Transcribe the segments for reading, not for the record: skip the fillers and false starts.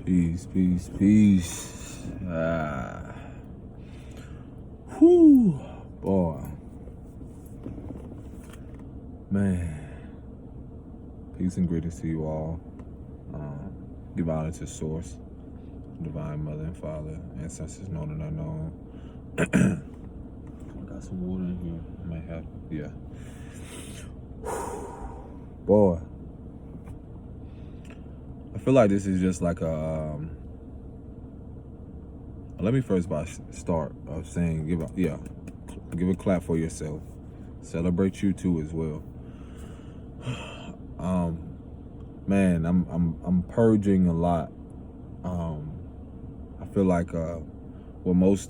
Peace, peace, peace. Whew, boy. Man. Peace and greetings to you all. Give honor to Source, Divine Mother and Father, ancestors known and unknown. I got some water in here. I might have, yeah. Boy. I feel like this is just like a, let me first start of saying, give a clap for yourself. Celebrate you too as well. Man, I'm purging a lot. I feel like what most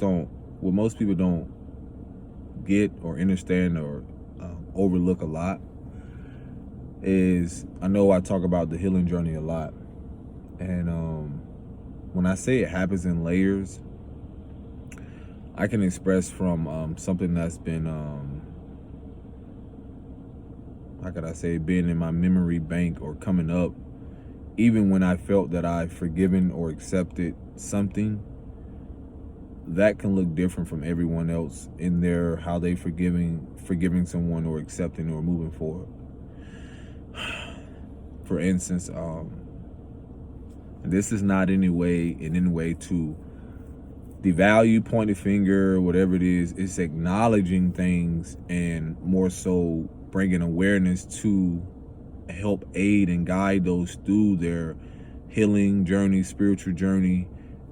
people don't get or understand or overlook a lot is, I know I talk about the healing journey a lot, and when I say it happens in layers, I can express from something that's been how could I say, being in my memory bank or coming up, even when I felt that I've forgiven or accepted something, that can look different from everyone else in their how they forgiving someone or accepting or moving forward. For instance, this is not in any way to devalue, point a finger, whatever it is. It's acknowledging things and more so bringing awareness to help aid and guide those through their healing journey, spiritual journey,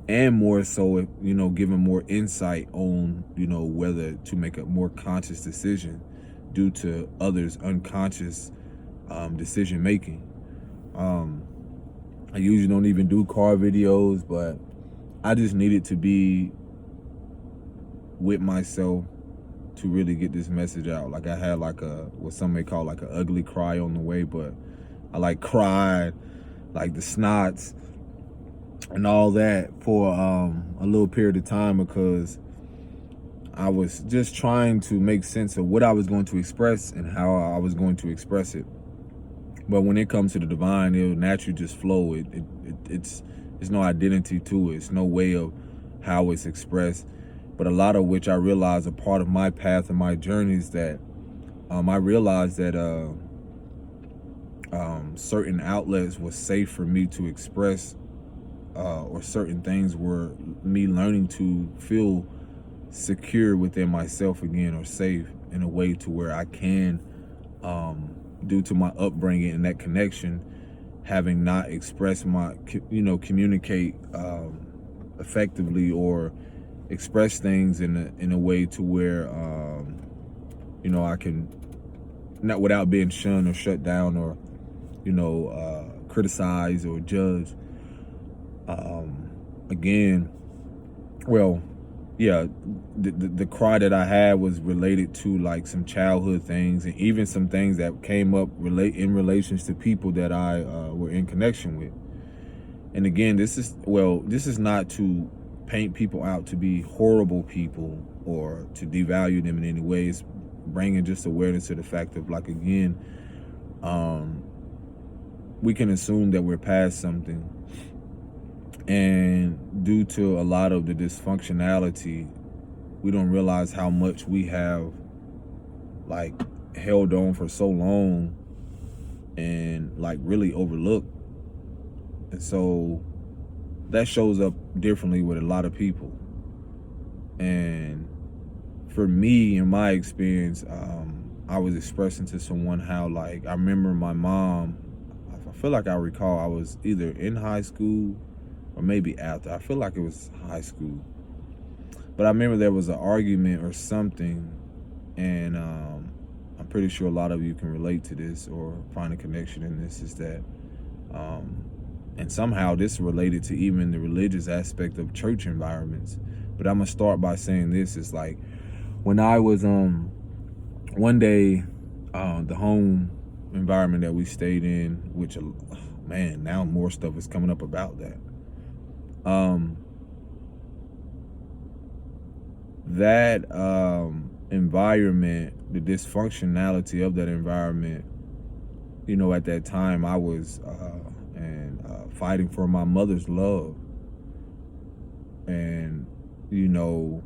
and more so, giving more insight on, whether to make a more conscious decision due to others' unconscious decision making. I usually don't even do car videos, but I just needed to be with myself to really get this message out. Like, I had like what some may call like an ugly cry on the way, but I cried like the snots and all that for a little period of time, because I was just trying to make sense of what I was going to express and how I was going to express it. But when it comes to the divine, it'll naturally just flow. It's no identity to it. It's no way of how it's expressed. But a lot of which I realized a part of my path and my journey is that I realized that certain outlets were safe for me to express, or certain things were me learning to feel secure within myself again, or safe in a way to where I can, due to my upbringing and that connection, having not expressed communicate effectively or express things in a way to where I can, not without being shunned or shut down or criticized or judged. The cry that I had was related to like some childhood things, and even some things that came up in relations to people that I were in connection with. And again, this is not to paint people out to be horrible people or to devalue them in any way. It's bringing just awareness to the fact of, like, again, we can assume that we're past something, and due to a lot of the dysfunctionality, we don't realize how much we have like held on for so long and like really overlooked. And so that shows up differently with a lot of people. And for me, in my experience, I was expressing to someone how, like, I remember my mom, I feel like I recall I was either in high school or maybe after. I feel like it was high school. But I remember there was an argument or something, and I'm pretty sure a lot of you can relate to this or find a connection in this, is that and somehow this related to even the religious aspect of church environments. But I'm gonna start by saying this is like, when I was one day, the home environment that we stayed in, which, man, now more stuff is coming up about that. That environment, the dysfunctionality of that environment, at that time I was, and and fighting for my mother's love. And, you know,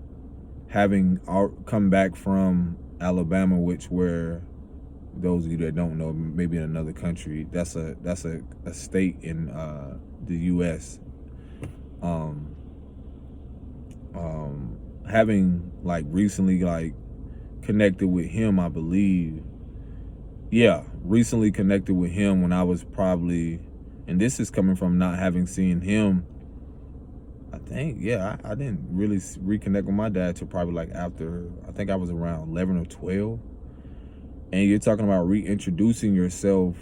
having come back from Alabama, where those of you that don't know, maybe in another country, that's a state in the U.S. Having like recently like connected with him, I believe, recently connected with him when I was probably, and this is coming from not having seen him. I think, I didn't really reconnect with my dad till probably like after, I think I was around 11 or 12. And you're talking about reintroducing yourself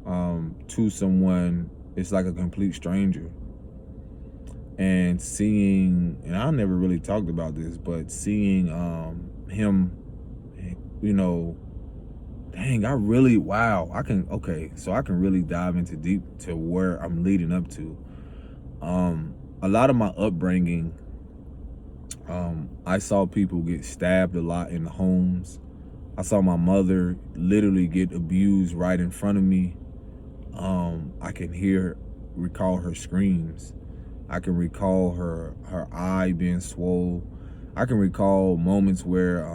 to someone, it's like a complete stranger. And seeing, and I never really talked about this, but seeing him, you know, dang, so I can really dive into deep to where I'm leading up to. A lot of my upbringing, I saw people get stabbed a lot in the homes. I saw my mother literally get abused right in front of me. I can recall her screams. I can recall her eye being swollen. I can recall moments where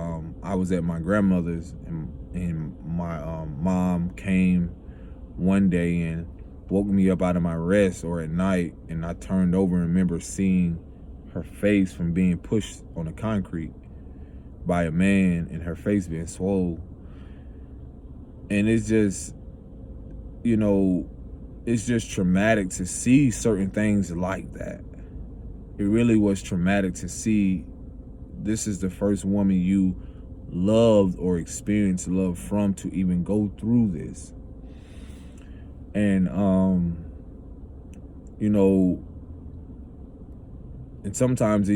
I was at my grandmother's and my mom came one day and woke me up out of my rest or at night, and I turned over and remember seeing her face from being pushed on the concrete by a man and her face being swollen. And it's just, you know, it's just traumatic to see certain things like that. It really was traumatic to see this is the first woman you loved or experienced love from to even go through this. And, you know, and sometimes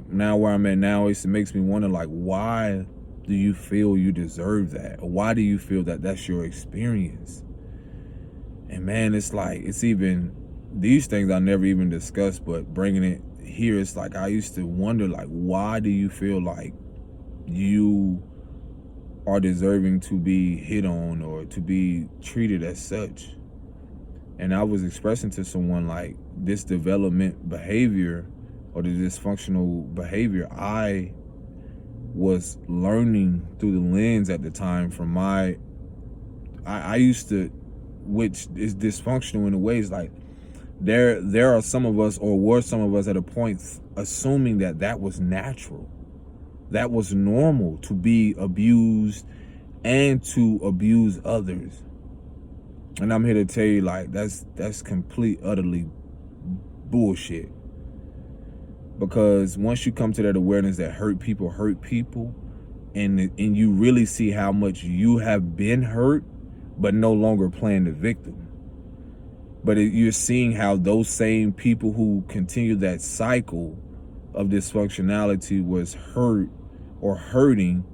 now where I'm at now, it makes me wonder, like, why do you feel you deserve that? Or why do you feel that that's your experience? And man, it's like, it's even, these things I never even discussed, but bringing it here, it's like, I used to wonder, like, why do you feel like you are deserving to be hit on or to be treated as such? And I was expressing to someone like this development behavior or the dysfunctional behavior I was learning through the lens at the time from I used to, which is dysfunctional in a way. It's like there are some of us, or were some of us at a point, assuming that was natural, that was normal to be abused and to abuse others. And I'm here to tell you, like, that's complete, utterly bullshit. Because once you come to that awareness that hurt people, and you really see how much you have been hurt, but no longer playing the victim. But you're seeing how those same people who continue that cycle of dysfunctionality was hurt or hurting,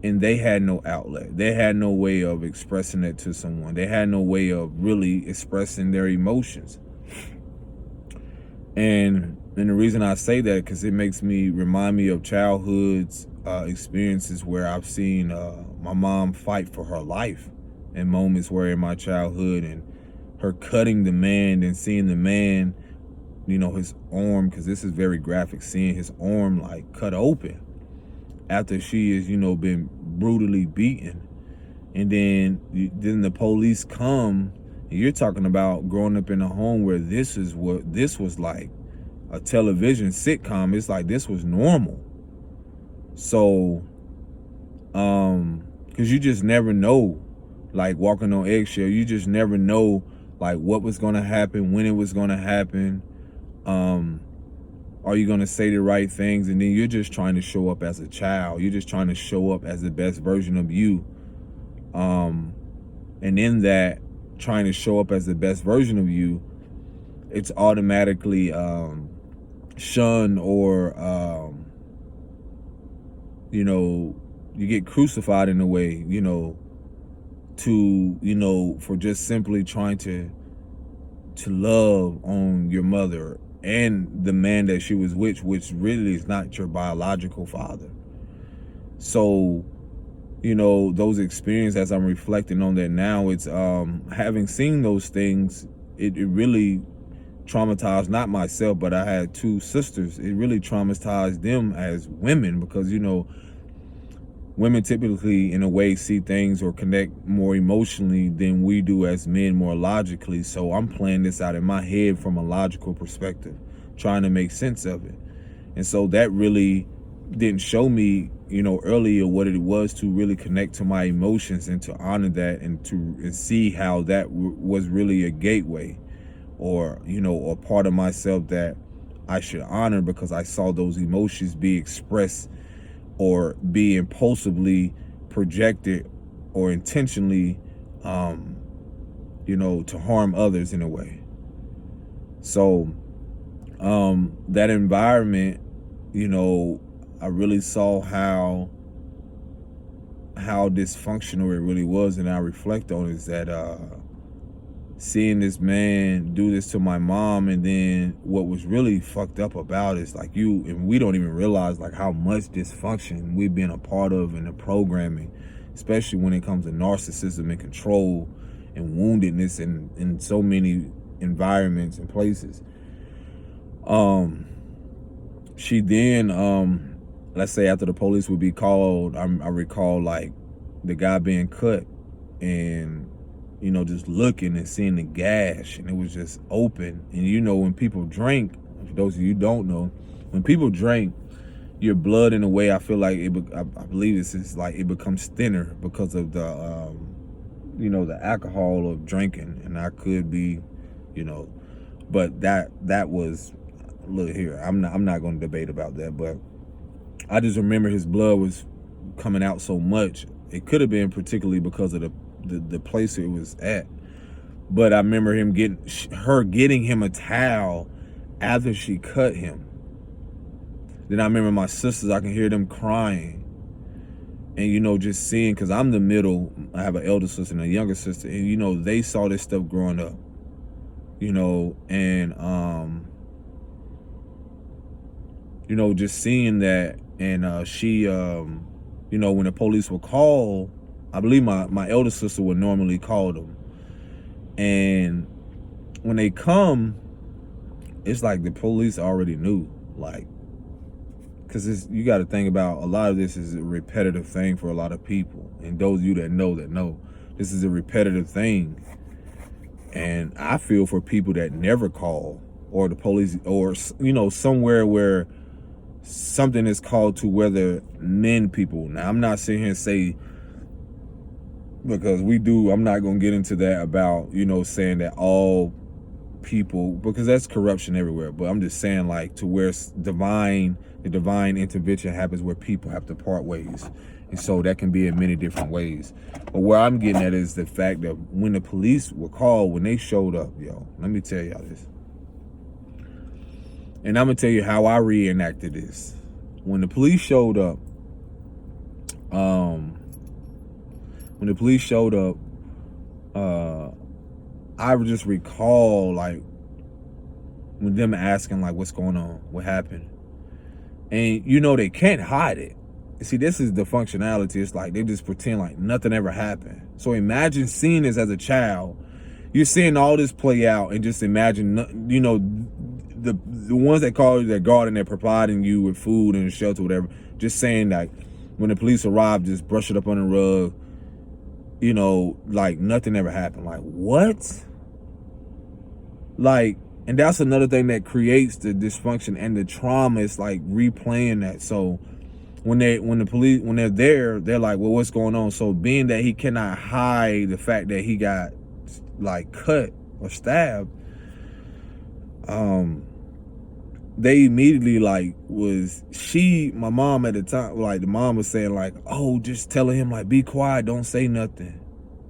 and they had no outlet. They had no way of expressing it to someone. They had no way of really expressing their emotions. And the reason I say that, because it makes me remind me of childhood's experiences where I've seen my mom fight for her life, and moments where in my childhood, and her cutting the man and seeing the man, you know, his arm, because this is very graphic, seeing his arm like cut open after she is, you know, been brutally beaten. And then the police come, and you're talking about growing up in a home where this was like a television sitcom. It's like this was normal. So, because you just never know, like walking on eggshell, you just never know like what was going to happen, when it was going to happen. Are you going to say the right things? And then you're just trying to show up as a child. You're just trying to show up as the best version of you. And in that, trying to show up as the best version of you, it's automatically shunned, or, you know, you get crucified in a way, you know, for just simply trying to love on your mother and the man that she was with, which really is not your biological father. So, you know, those experiences, as I'm reflecting on that now, it's having seen those things, it really traumatized not myself, but I had two sisters. It really traumatized them as women, because women typically in a way see things or connect more emotionally than we do as men, more logically. So I'm playing this out in my head from a logical perspective, trying to make sense of it. And so that really didn't show me, earlier what it was to really connect to my emotions and to honor that, and see how that was really a gateway, or or part of myself that I should honor, because I saw those emotions be expressed or be impulsively projected or intentionally to harm others in a way. So that environment, I really saw how dysfunctional it really was. And I reflect on is that seeing this man do this to my mom, and then what was really fucked up about it is like we don't even realize like how much dysfunction we've been a part of in the programming, especially when it comes to narcissism and control and woundedness in so many environments and places. She then, let's say after the police would be called, I recall like the guy being cut and just looking and seeing the gash, and it was just open. And when people drink, for those of you who don't know, when people drink, your blood in a way, I feel like I believe this is like it becomes thinner because of the the alcohol of drinking. And I could be, but that was, look here, I'm not going to debate about that, but I just remember his blood was coming out so much. It could have been particularly because of the place it was at, but I remember her getting him a towel after she cut him. Then I remember my sisters, I can hear them crying, and just seeing, because I'm the middle, I have an elder sister and a younger sister, and they saw this stuff growing up, and just seeing that. And she when the police would call, I believe my elder sister would normally call them. And when they come, it's like the police already knew, like, because you got to think about, a lot of this is a repetitive thing for a lot of people. And those of you that know, this is a repetitive thing. And I feel for people that never call, or the police, or, somewhere where something is called to, whether people. Now, I'm not sitting here and say, because I'm not going to get into that about, saying that all people, because that's corruption everywhere. But I'm just saying, like, to where the divine intervention happens, where people have to part ways. And so that can be in many different ways. But where I'm getting at is the fact that when the police were called, when they showed up, let me tell y'all this. And I'm going to tell you how I reenacted this. When the police showed up, I would just recall, like, with them asking, like, what's going on? What happened? And, they can't hide it. See, this is the functionality. It's like they just pretend like nothing ever happened. So imagine seeing this as a child. You're seeing all this play out, and just imagine, the ones that call you, that guarding, that providing you with food and shelter, whatever, just saying that when the police arrive, just brush it up on the rug, like nothing ever happened. Like, what? Like, and that's another thing that creates the dysfunction and the trauma. It's like replaying that. So when they're there, they're like, well, what's going on? So being that he cannot hide the fact that he got like cut or stabbed, they immediately my mom at the time, like the mom was saying like, oh, just telling him like, be quiet, don't say nothing.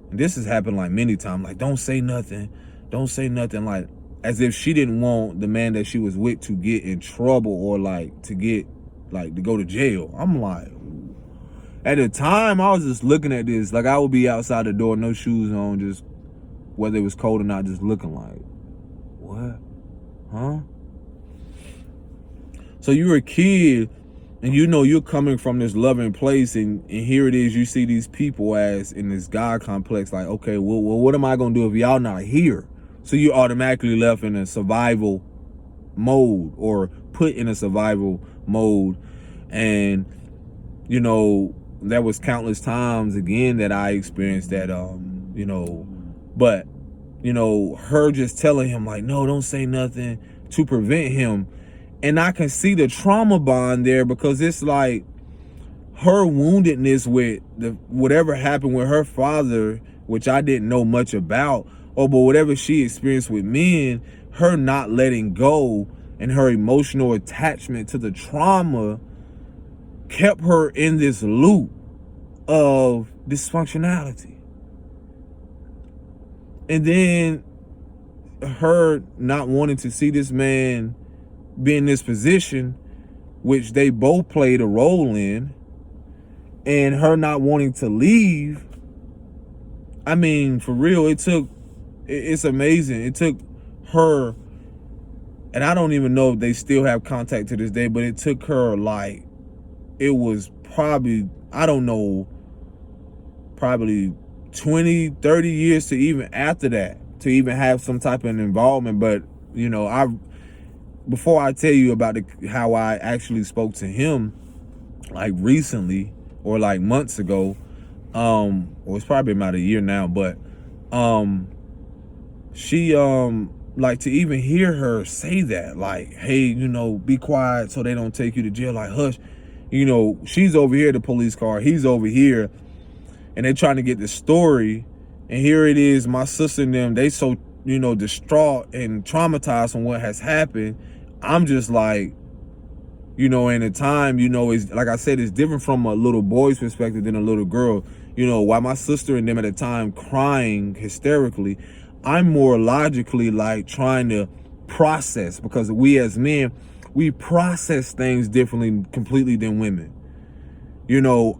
And this has happened like many times, like, don't say nothing, like as if she didn't want the man that she was with to get in trouble, or like to go to jail. I'm like, at the time I was just looking at this, like I would be outside the door, no shoes on, just whether it was cold or not, just looking like, what? Huh? So you're a kid, and you're coming from this loving place, and here it is, you see these people as in this God complex, like, okay, well, what am I gonna do if y'all not here? So you're automatically left in a survival mode, or put in a survival mode. And there was countless times again that I experienced that, but her just telling him like, no, don't say nothing, to prevent him. And I can see the trauma bond there, because it's like her woundedness with whatever happened with her father, which I didn't know much about, but whatever she experienced with men, her not letting go and her emotional attachment to the trauma kept her in this loop of dysfunctionality. And then her not wanting to see this man be in this position, which they both played a role in, and her not wanting to leave. I mean, for real, it's amazing. It took her, and I don't even know if they still have contact to this day, but it took her, like, it was probably, I don't know, probably 20, 30 years to even after that, to even have some type of involvement. But, before I tell you about how I actually spoke to him, like recently, or like months ago, or it's probably about a year now, but she like, to even hear her say that, like, hey, be quiet so they don't take you to jail, like, hush. She's over here, the police car, he's over here, and they're trying to get the story, and here it is, my sister and them, they so distraught and traumatized from what has happened. I'm just like, in a time, it's like I said, it's different from a little boy's perspective than a little girl. While my sister and them at the time crying hysterically, I'm more logically like trying to process, because we as men, we process things differently completely than women.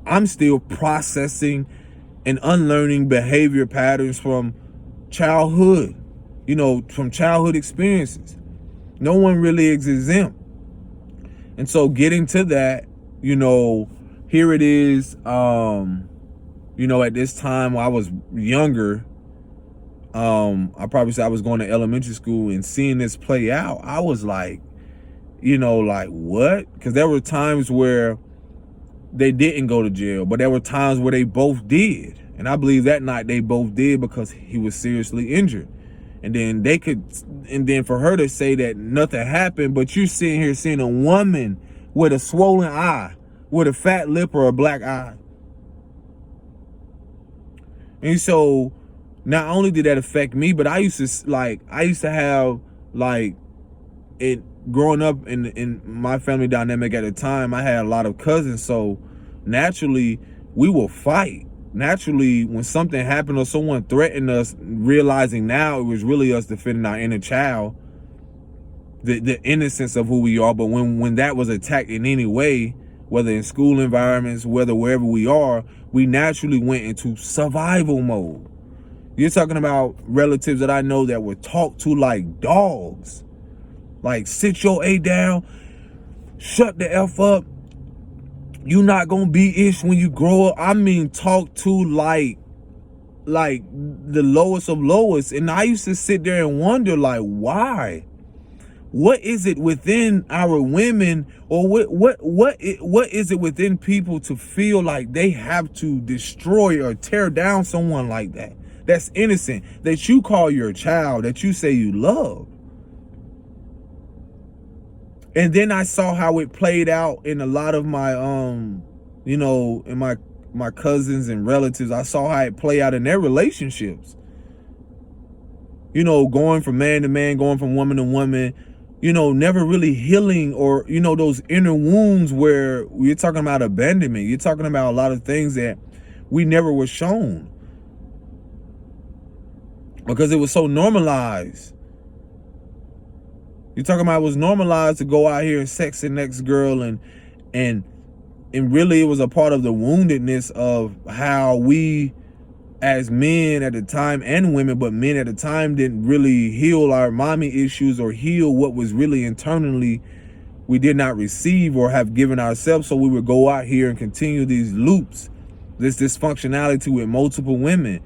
I'm still processing and unlearning behavior patterns from childhood, from childhood experiences. No one really is exempt. And so getting to that, here it is, at this time when I was younger, I probably said I was going to elementary school, and seeing this play out, I was like, like, what? Because there were times where they didn't go to jail, but there were times where they both did. And I believe that night they both did, because he was seriously injured. And then for her to say that nothing happened, but you're sitting here seeing a woman with a swollen eye, with a fat lip or a black eye. And so not only did that affect me, but I used to have, like, it growing up in my family dynamic at the time, I had a lot of cousins. So naturally we will fight. Naturally, when something happened or someone threatened us, realizing now it was really us defending our inner child, the innocence of who we are. But when that was attacked in any way, whether in school environments, whether wherever we are, we naturally went into survival mode. You're talking about relatives that I know that were talked to like dogs. Like, sit your A down, shut the F up. You not gonna be ish when you grow up. I mean, talk to like the lowest of lowest. And I used to sit there and wonder, like, why? What is it within our women, or what is it within people to feel like they have to destroy or tear down someone like that? That's innocent, that you call your child, that you say you love. And then I saw how it played out in a lot of my, in my cousins and relatives. I saw how it play out in their relationships. Going from man to man, going from woman to woman, never really healing, or, those inner wounds where you're talking about abandonment. You're talking about a lot of things that we never were shown, because it was so normalized. You're talking about it was normalized to go out here and sex the next girl, and really it was a part of the woundedness of how we as men at the time, and women, but men at the time, didn't really heal our mommy issues or heal what was really internally we did not receive or have given ourselves. So we would go out here and continue these loops, this dysfunctionality with multiple women.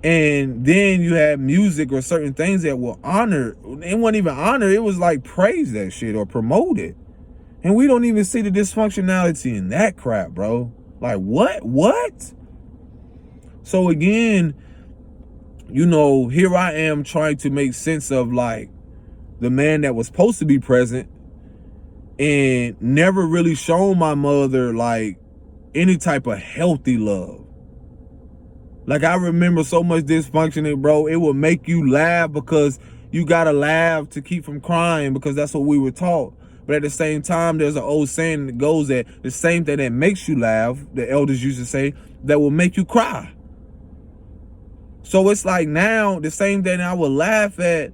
And then you had music or certain things that were honored. It wasn't even honored. It was like praise that shit or promote it. And we don't even see the dysfunctionality in that crap, bro. Like, what? So again, you know, here I am trying to make sense of like the man that was supposed to be present and never really shown my mother like any type of healthy love. Like, I remember so much dysfunctioning, bro. It would make you laugh because you gotta laugh to keep from crying, because that's what we were taught. But at the same time, there's an old saying that goes that the same thing that makes you laugh, the elders used to say, that will make you cry. So it's like now, the same thing I would laugh at,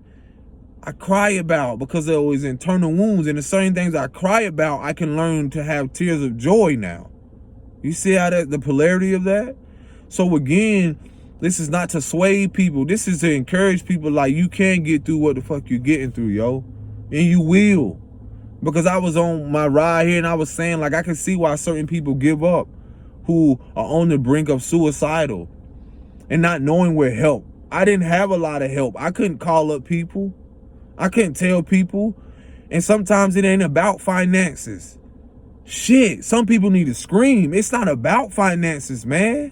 I cry about, because there was internal wounds. And the same things I cry about, I can learn to have tears of joy now. You see how the polarity of that? So again, this is not to sway people. This is to encourage people like you can get through what the fuck you're getting through, yo. And you will. Because I was on my ride here and I was saying, like, I can see why certain people give up who are on the brink of suicidal and not knowing where help. I didn't have a lot of help. I couldn't call up people. I couldn't tell people. And sometimes it ain't about finances. Shit, some people need to scream. It's not about finances, man.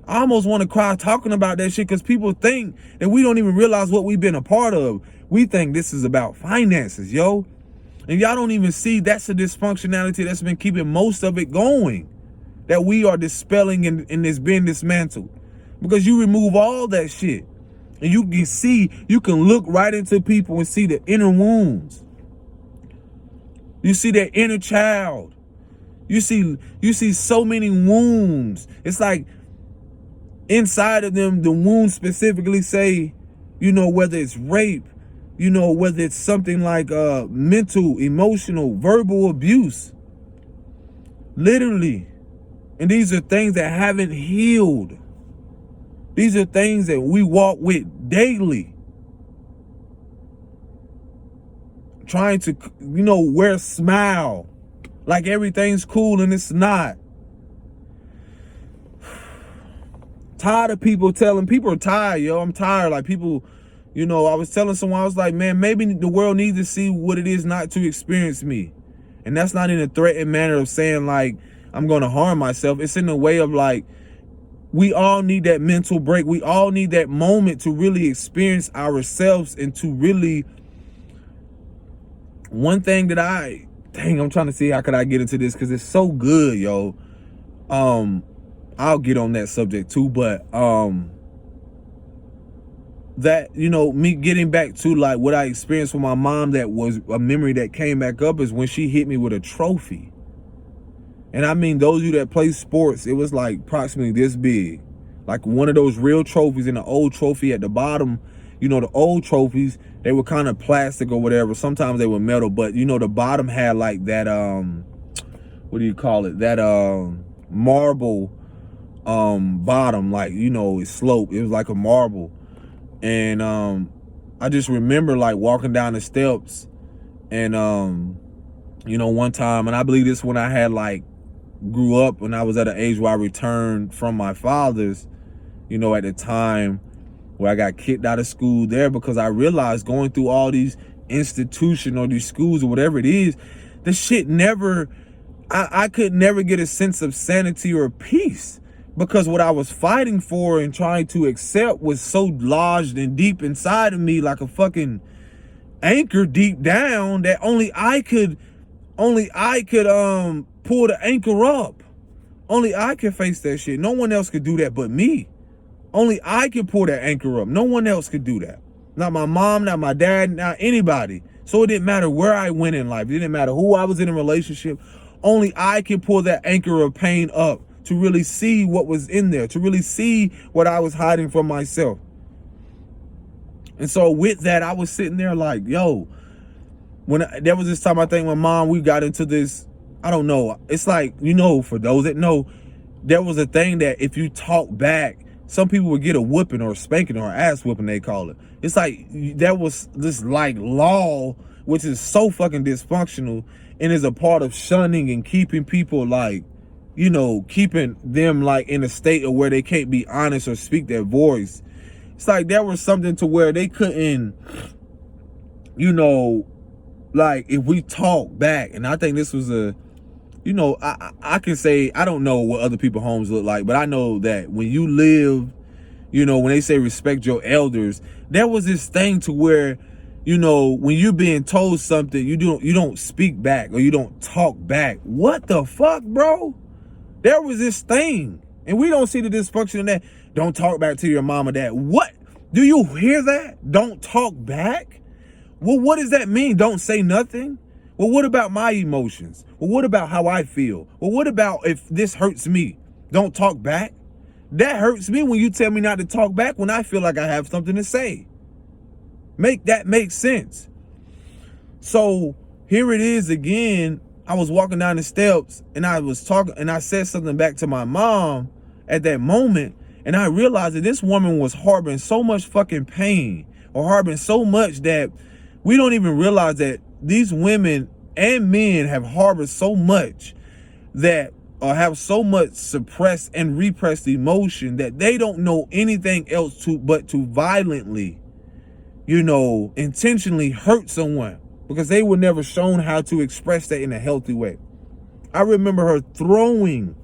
I almost want to cry talking about that shit, because people think that we don't even realize what we've been a part of. We think this is about finances, yo. And y'all don't even see that's the dysfunctionality that's been keeping most of it going, that we are dispelling and it's being dismantled. Because you remove all that shit and you can see, you can look right into people and see the inner wounds. You see their inner child. You see so many wounds. It's like inside of them, the wounds specifically say, you know, whether it's rape, you know, whether it's something like mental, emotional, verbal abuse. Literally. And these are things that haven't healed. These are things that we walk with daily. Trying to, you know, wear a smile like everything's cool and it's not. Tired of people telling, people are tired, yo. I'm tired. Like people, you know, I was telling someone, I was like, man, maybe the world needs to see what it is not to experience me. And that's not in a threatening manner of saying like, I'm going to harm myself. It's in a way of like, we all need that mental break. We all need that moment to really experience ourselves and to really, one thing that I'm trying to see how could I get into this, because it's so good, yo. I'll get on that subject too, but that, you know, me getting back to like what I experienced with my mom, that was a memory that came back up, is when she hit me with a trophy. And I mean, those of you that play sports, it was like approximately this big, like one of those real trophies. In the old trophy at the bottom, you know, the old trophies, they were kind of plastic or whatever. Sometimes they were metal, but you know, the bottom had like that, what do you call it? That marble bottom, like, you know, it sloped. It was like a marble. And I just remember like walking down the steps and you know, one time, and I believe this when I had like grew up, when I was at an age where I returned from my father's, you know, at the time where I got kicked out of school there, because I realized going through all these institutions or these schools or whatever it is, the shit never, I could never get a sense of sanity or peace, because what I was fighting for and trying to accept was so lodged and deep inside of me, like a fucking anchor deep down, that only I could pull the anchor up. Only I can face that shit. No one else could do that but me. Only I can pull that anchor up. No one else could do that. Not my mom, not my dad, not anybody. So it didn't matter where I went in life. It didn't matter who I was in a relationship. Only I can pull that anchor of pain up to really see what was in there, to really see what I was hiding from myself. And so with that, I was sitting there like, yo, there was this time, I think, when mom, we got into this, I don't know. It's like, you know, for those that know, there was a thing that if you talk back, some people would get a whooping or a spanking or ass whooping, they call it. It's like there was this like law, which is so fucking dysfunctional and is a part of shunning and keeping people like, you know, keeping them like in a state of where they can't be honest or speak their voice. It's like there was something to where they couldn't, you know, like if we talk back, and I think this was a, you know, I can say, I don't know what other people's homes look like, but I know that when you live, you know, when they say respect your elders, there was this thing to where, you know, when you're being told something, you don't speak back or you don't talk back. What the fuck, bro? There was this thing, and we don't see the dysfunction in that. Don't talk back to your mom or dad. What? Do you hear that? Don't talk back? Well, what does that mean? Don't say nothing? Well, what about my emotions? Well, what about how I feel? Well, what about if this hurts me? Don't talk back? That hurts me when you tell me not to talk back when I feel like I have something to say. Make that make sense. So here it is again. I was walking down the steps and I was talking and I said something back to my mom at that moment. And I realized that this woman was harboring so much fucking pain or harboring so much that we don't even realize that these women and men have harbored so much that or have so much suppressed and repressed emotion that they don't know anything else but to violently, you know, intentionally hurt someone because they were never shown how to express that in a healthy way. I remember her throwing,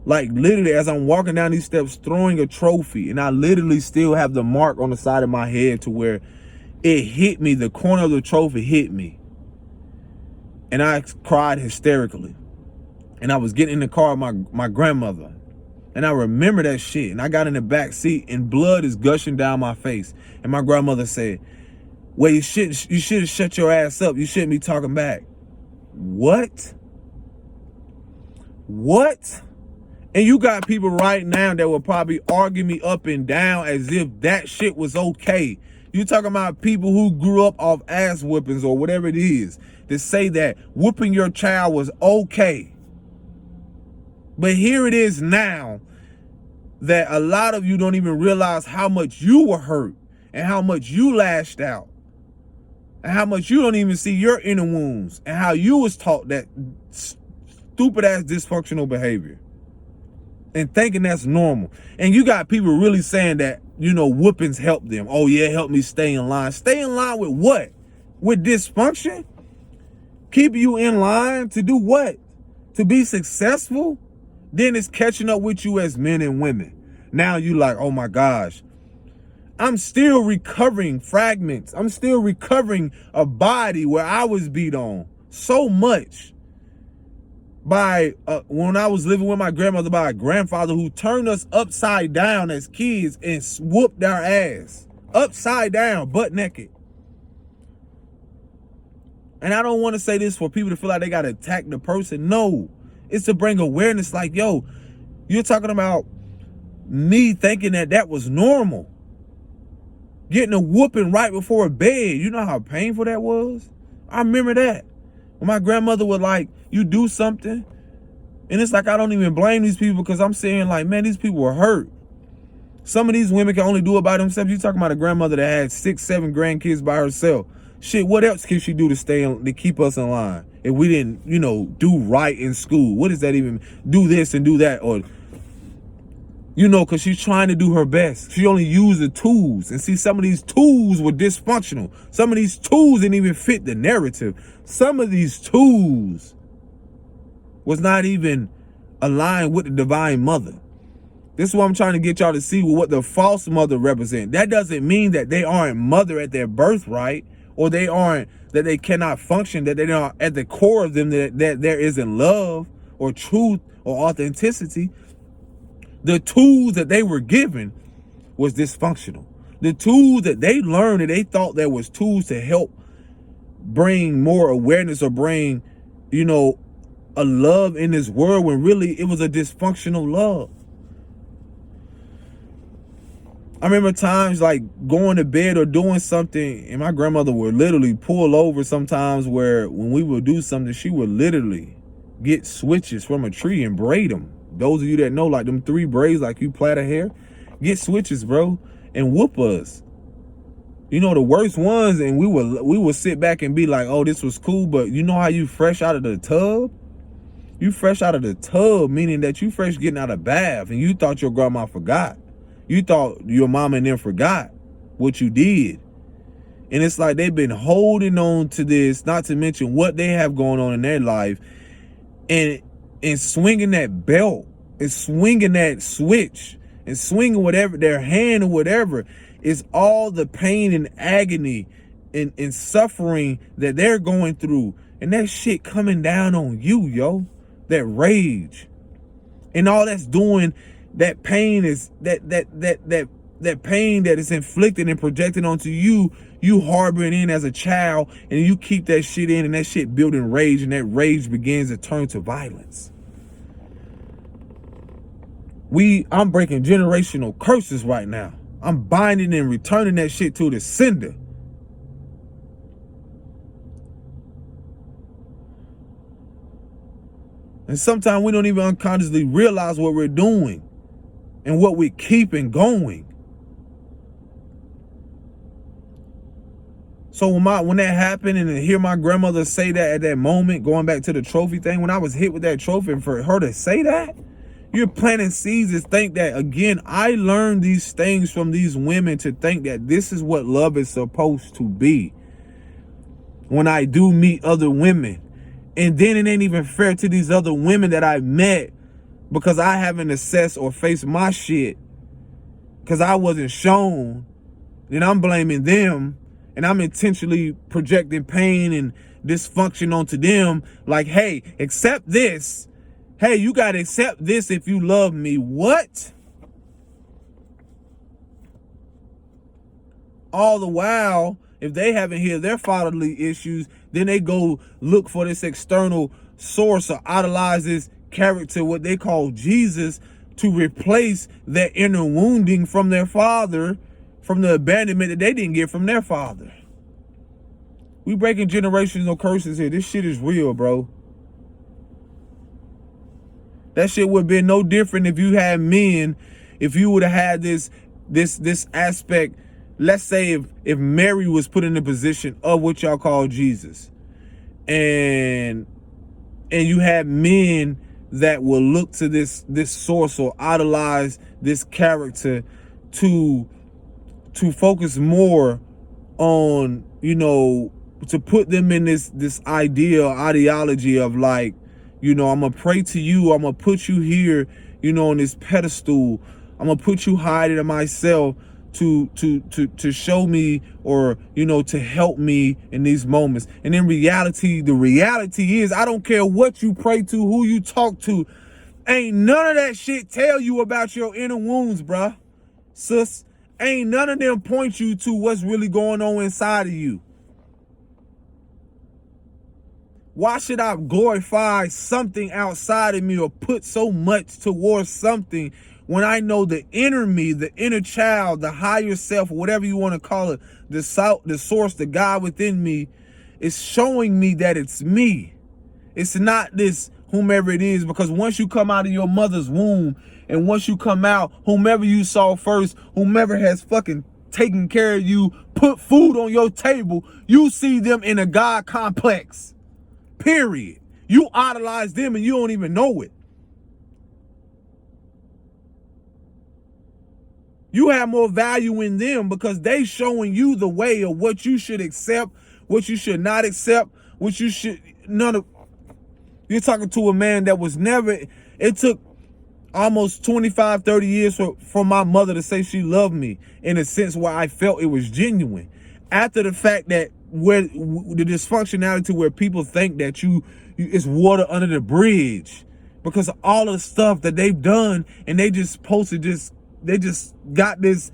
like literally as I'm walking down these steps, throwing a trophy, and I literally still have the mark on the side of my head to where it hit me, the corner of the trophy hit me. And I cried hysterically. And I was getting in the car with my grandmother. And I remember that shit. And I got in the back seat and blood is gushing down my face. And my grandmother said, well, you should have shut your ass up. You shouldn't be talking back. What? What? And you got people right now that will probably argue me up and down as if that shit was okay. You talking about people who grew up off ass whippings or whatever it is to say that whooping your child was okay. But here it is now that a lot of you don't even realize how much you were hurt and how much you lashed out and how much you don't even see your inner wounds and how you was taught that stupid ass dysfunctional behavior and thinking that's normal. And you got people really saying that, you know, whoopings help them. Oh yeah, help me stay in line. Stay in line with what? With dysfunction? Keep you in line to do what? To be successful? Then it's catching up with you as men and women. Now you like, oh my gosh, I'm still recovering fragments. I'm still recovering a body where I was beat on so much by when I was living with my grandmother, by a grandfather who turned us upside down as kids and whooped our ass upside down, butt naked. And I don't want to say this for people to feel like they got to attack the person. No, it's to bring awareness like, yo, you're talking about me thinking that was normal. Getting a whooping right before bed. You know how painful that was? I remember that. When my grandmother would like, you do something. And it's like, I don't even blame these people because I'm saying like, man, these people were hurt. Some of these women can only do it by themselves. You talking about a grandmother that had 6, 7 grandkids by herself. Shit, what else can she do to keep us in line? If we didn't, you know, do right in school, what does that even do this and do that? Or, you know, because she's trying to do her best. She only used the tools. And see, some of these tools were dysfunctional. Some of these tools didn't even fit the narrative. Some of these tools was not even aligned with the divine mother. This is what I'm trying to get y'all to see with what the false mother represent. That doesn't mean that they aren't mother at their birthright, or they aren't, that they cannot function, that they are at the core of them, that there isn't love or truth or authenticity. The tools that they were given was dysfunctional. The tools that they learned and they thought there was tools to help bring more awareness or bring, you know, a love in this world, when really it was a dysfunctional love. I remember times like going to bed or doing something, and my grandmother would literally pull over sometimes, where when we would do something, she would literally get switches from a tree and braid them. Those of you that know, like them 3 braids, like you plait a hair, get switches, bro, and whoop us. You know, the worst ones, and we would sit back and be like, oh, this was cool, but you know how you fresh out of the tub? You fresh out of the tub, meaning that you fresh getting out of bath, and you thought your grandma forgot. You thought your mama and them forgot what you did. And it's like they've been holding on to this, not to mention what they have going on in their life, and swinging that belt, and swinging that switch, and swinging whatever, their hand or whatever, is all the pain and agony and suffering that they're going through. And that shit coming down on you, yo. That rage. And all that's doing, that pain is, that pain that is inflicted and projected onto you, you harbor it in as a child, and you keep that shit in, and that shit building rage, and that rage begins to turn to violence. I'm breaking generational curses right now. I'm binding and returning that shit to the sender. And sometimes we don't even unconsciously realize what we're doing and what we're keeping going. So when that happened, and to hear my grandmother say that at that moment, going back to the trophy thing, when I was hit with that trophy, and for her to say that, you're planting seeds to think that, again, I learned these things from these women to think that this is what love is supposed to be. When I do meet other women, and then it ain't even fair to these other women that I met because I haven't assessed or faced my shit because I wasn't shown, then I'm blaming them, and I'm intentionally projecting pain and dysfunction onto them. Like, hey, accept this. Hey, you got to accept this if you love me. What? All the while, if they haven't healed their fatherly issues, then they go look for this external source or idolize this character, what they call Jesus, to replace that inner wounding from their father, from the abandonment that they didn't get from their father. We breaking generational curses here. This shit is real, bro. That shit would have been no different if you had men, if you would have had this aspect. Let's say if Mary was put in the position of what y'all call Jesus, and you had men that will look to this source or idolize this character to focus more on, to put them in this idea or ideology of like, I'm gonna pray to you, I'm gonna put you here, on this pedestal, I'm gonna put you higher than myself to show me, or to help me in these moments. And in reality, the reality is, I don't care what you pray to, who you talk to, ain't none of that shit tell you about your inner wounds, bruh, sis. Ain't none of them point you to what's really going on inside of you. Why should I glorify something outside of me or put so much towards something when I know the inner me, the inner child, the higher self, whatever you want to call it, the source, the God within me, is showing me that it's me. It's not this whomever it is, because once you come out of your mother's womb, and once you come out, whomever you saw first, whomever has fucking taken care of you, put food on your table, you see them in a God complex. Period. You idolize them and you don't even know it. You have more value in them because they showing you the way of what you should accept, what you should not accept, what you should, you're talking to a man that was never, it took almost 25, 30 years for my mother to say she loved me in a sense where I felt it was genuine. After the fact that where the dysfunctionality where people think that it's water under the bridge because of all of the stuff that they've done, and they just got this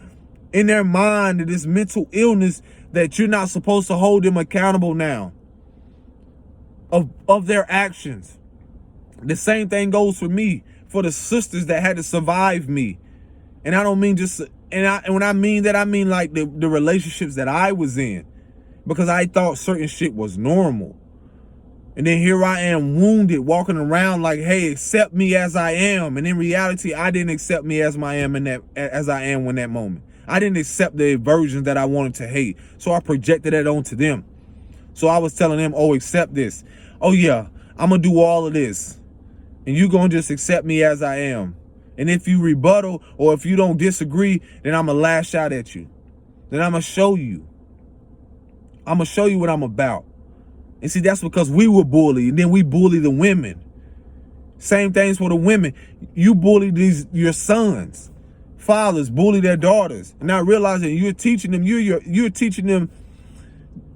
in their mind, this mental illness that you're not supposed to hold them accountable now of their actions. The same thing goes for me, for the sisters that had to survive me. And I don't mean just, and when I mean that, I mean like the relationships that I was in, because I thought certain shit was normal. And then here I am wounded, walking around like, hey, accept me as I am. And in reality, I didn't accept me as I am in that moment. I didn't accept the versions that I wanted to hate. So I projected that onto them. So I was telling them, oh, accept this. Oh yeah, I'm gonna do all of this. And you gonna just accept me as I am. And if you rebuttal or if you don't disagree, then I'm going to lash out at you. Then I'm going to show you. I'm going to show you what I'm about. And see, that's because we were bullied, and then we bully the women. Same things for the women. You bully your sons. Fathers bully their daughters. And not realizing you're teaching them, you're teaching them,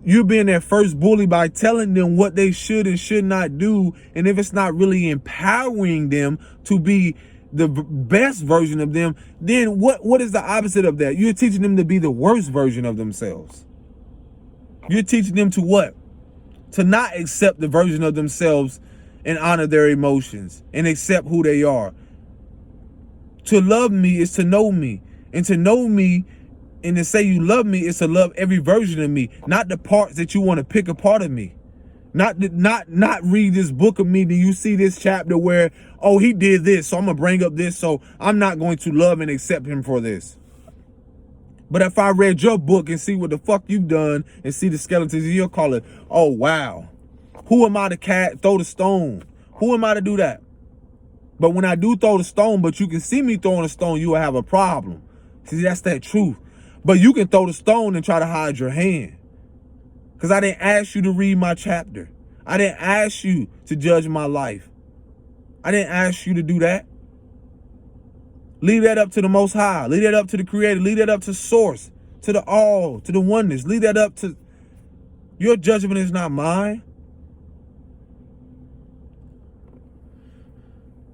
you're being their first bully by telling them what they should and should not do. And if it's not really empowering them to be the best version of them, then what is the opposite of that? You're teaching them to be the worst version of themselves. You're teaching them to what? To not accept the version of themselves and honor their emotions and accept who they are. To love me is to know me. And to know me and to say you love me is to love every version of me, not the parts that you want to pick apart of me. Not read this book of me, then you see this chapter where, oh, he did this, so I'm going to bring up this, so I'm not going to love and accept him for this. But if I read your book and see what the fuck you've done and see the skeletons in your closet, oh, wow. Who am I to throw the stone? Who am I to do that? But when I do throw the stone, but you can see me throwing a stone, you will have a problem. See, that's that truth. But you can throw the stone and try to hide your hand. Because I didn't ask you to read my chapter. I didn't ask you to judge my life. I didn't ask you to do that. Leave that up to the Most High. Leave that up to the Creator. Leave that up to Source, to the All, to the Oneness. Leave that up to... Your judgment is not mine.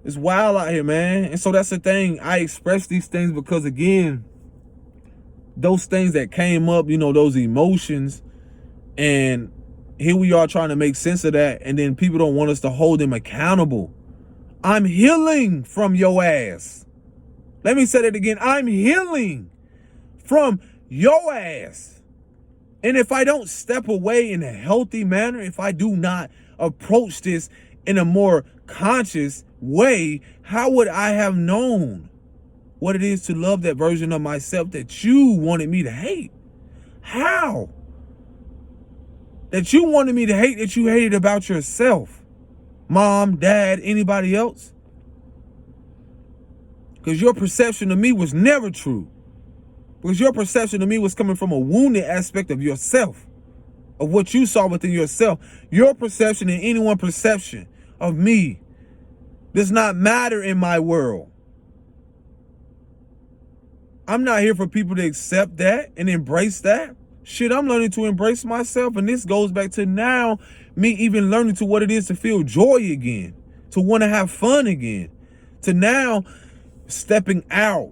It's wild out here, man. And so that's the thing. I express these things because, again, those things that came up, you know, those emotions, and here we are trying to make sense of that, and then people don't want us to hold them accountable. I'm healing from your ass. Let me say that again. I'm healing from your ass. And if I don't step away in a healthy manner, if I do not approach this in a more conscious way, how would I have known what it is to love that version of myself that you wanted me to hate? How? That you wanted me to hate, that you hated about yourself. Mom, dad, anybody else? Because your perception of me was never true. Because your perception of me was coming from a wounded aspect of yourself, of what you saw within yourself. Your perception and anyone's perception of me does not matter in my world. I'm not here for people to accept that and embrace that. Shit, I'm learning to embrace myself. And this goes back to now me even learning to what it is to feel joy again, to want to have fun again, to now stepping out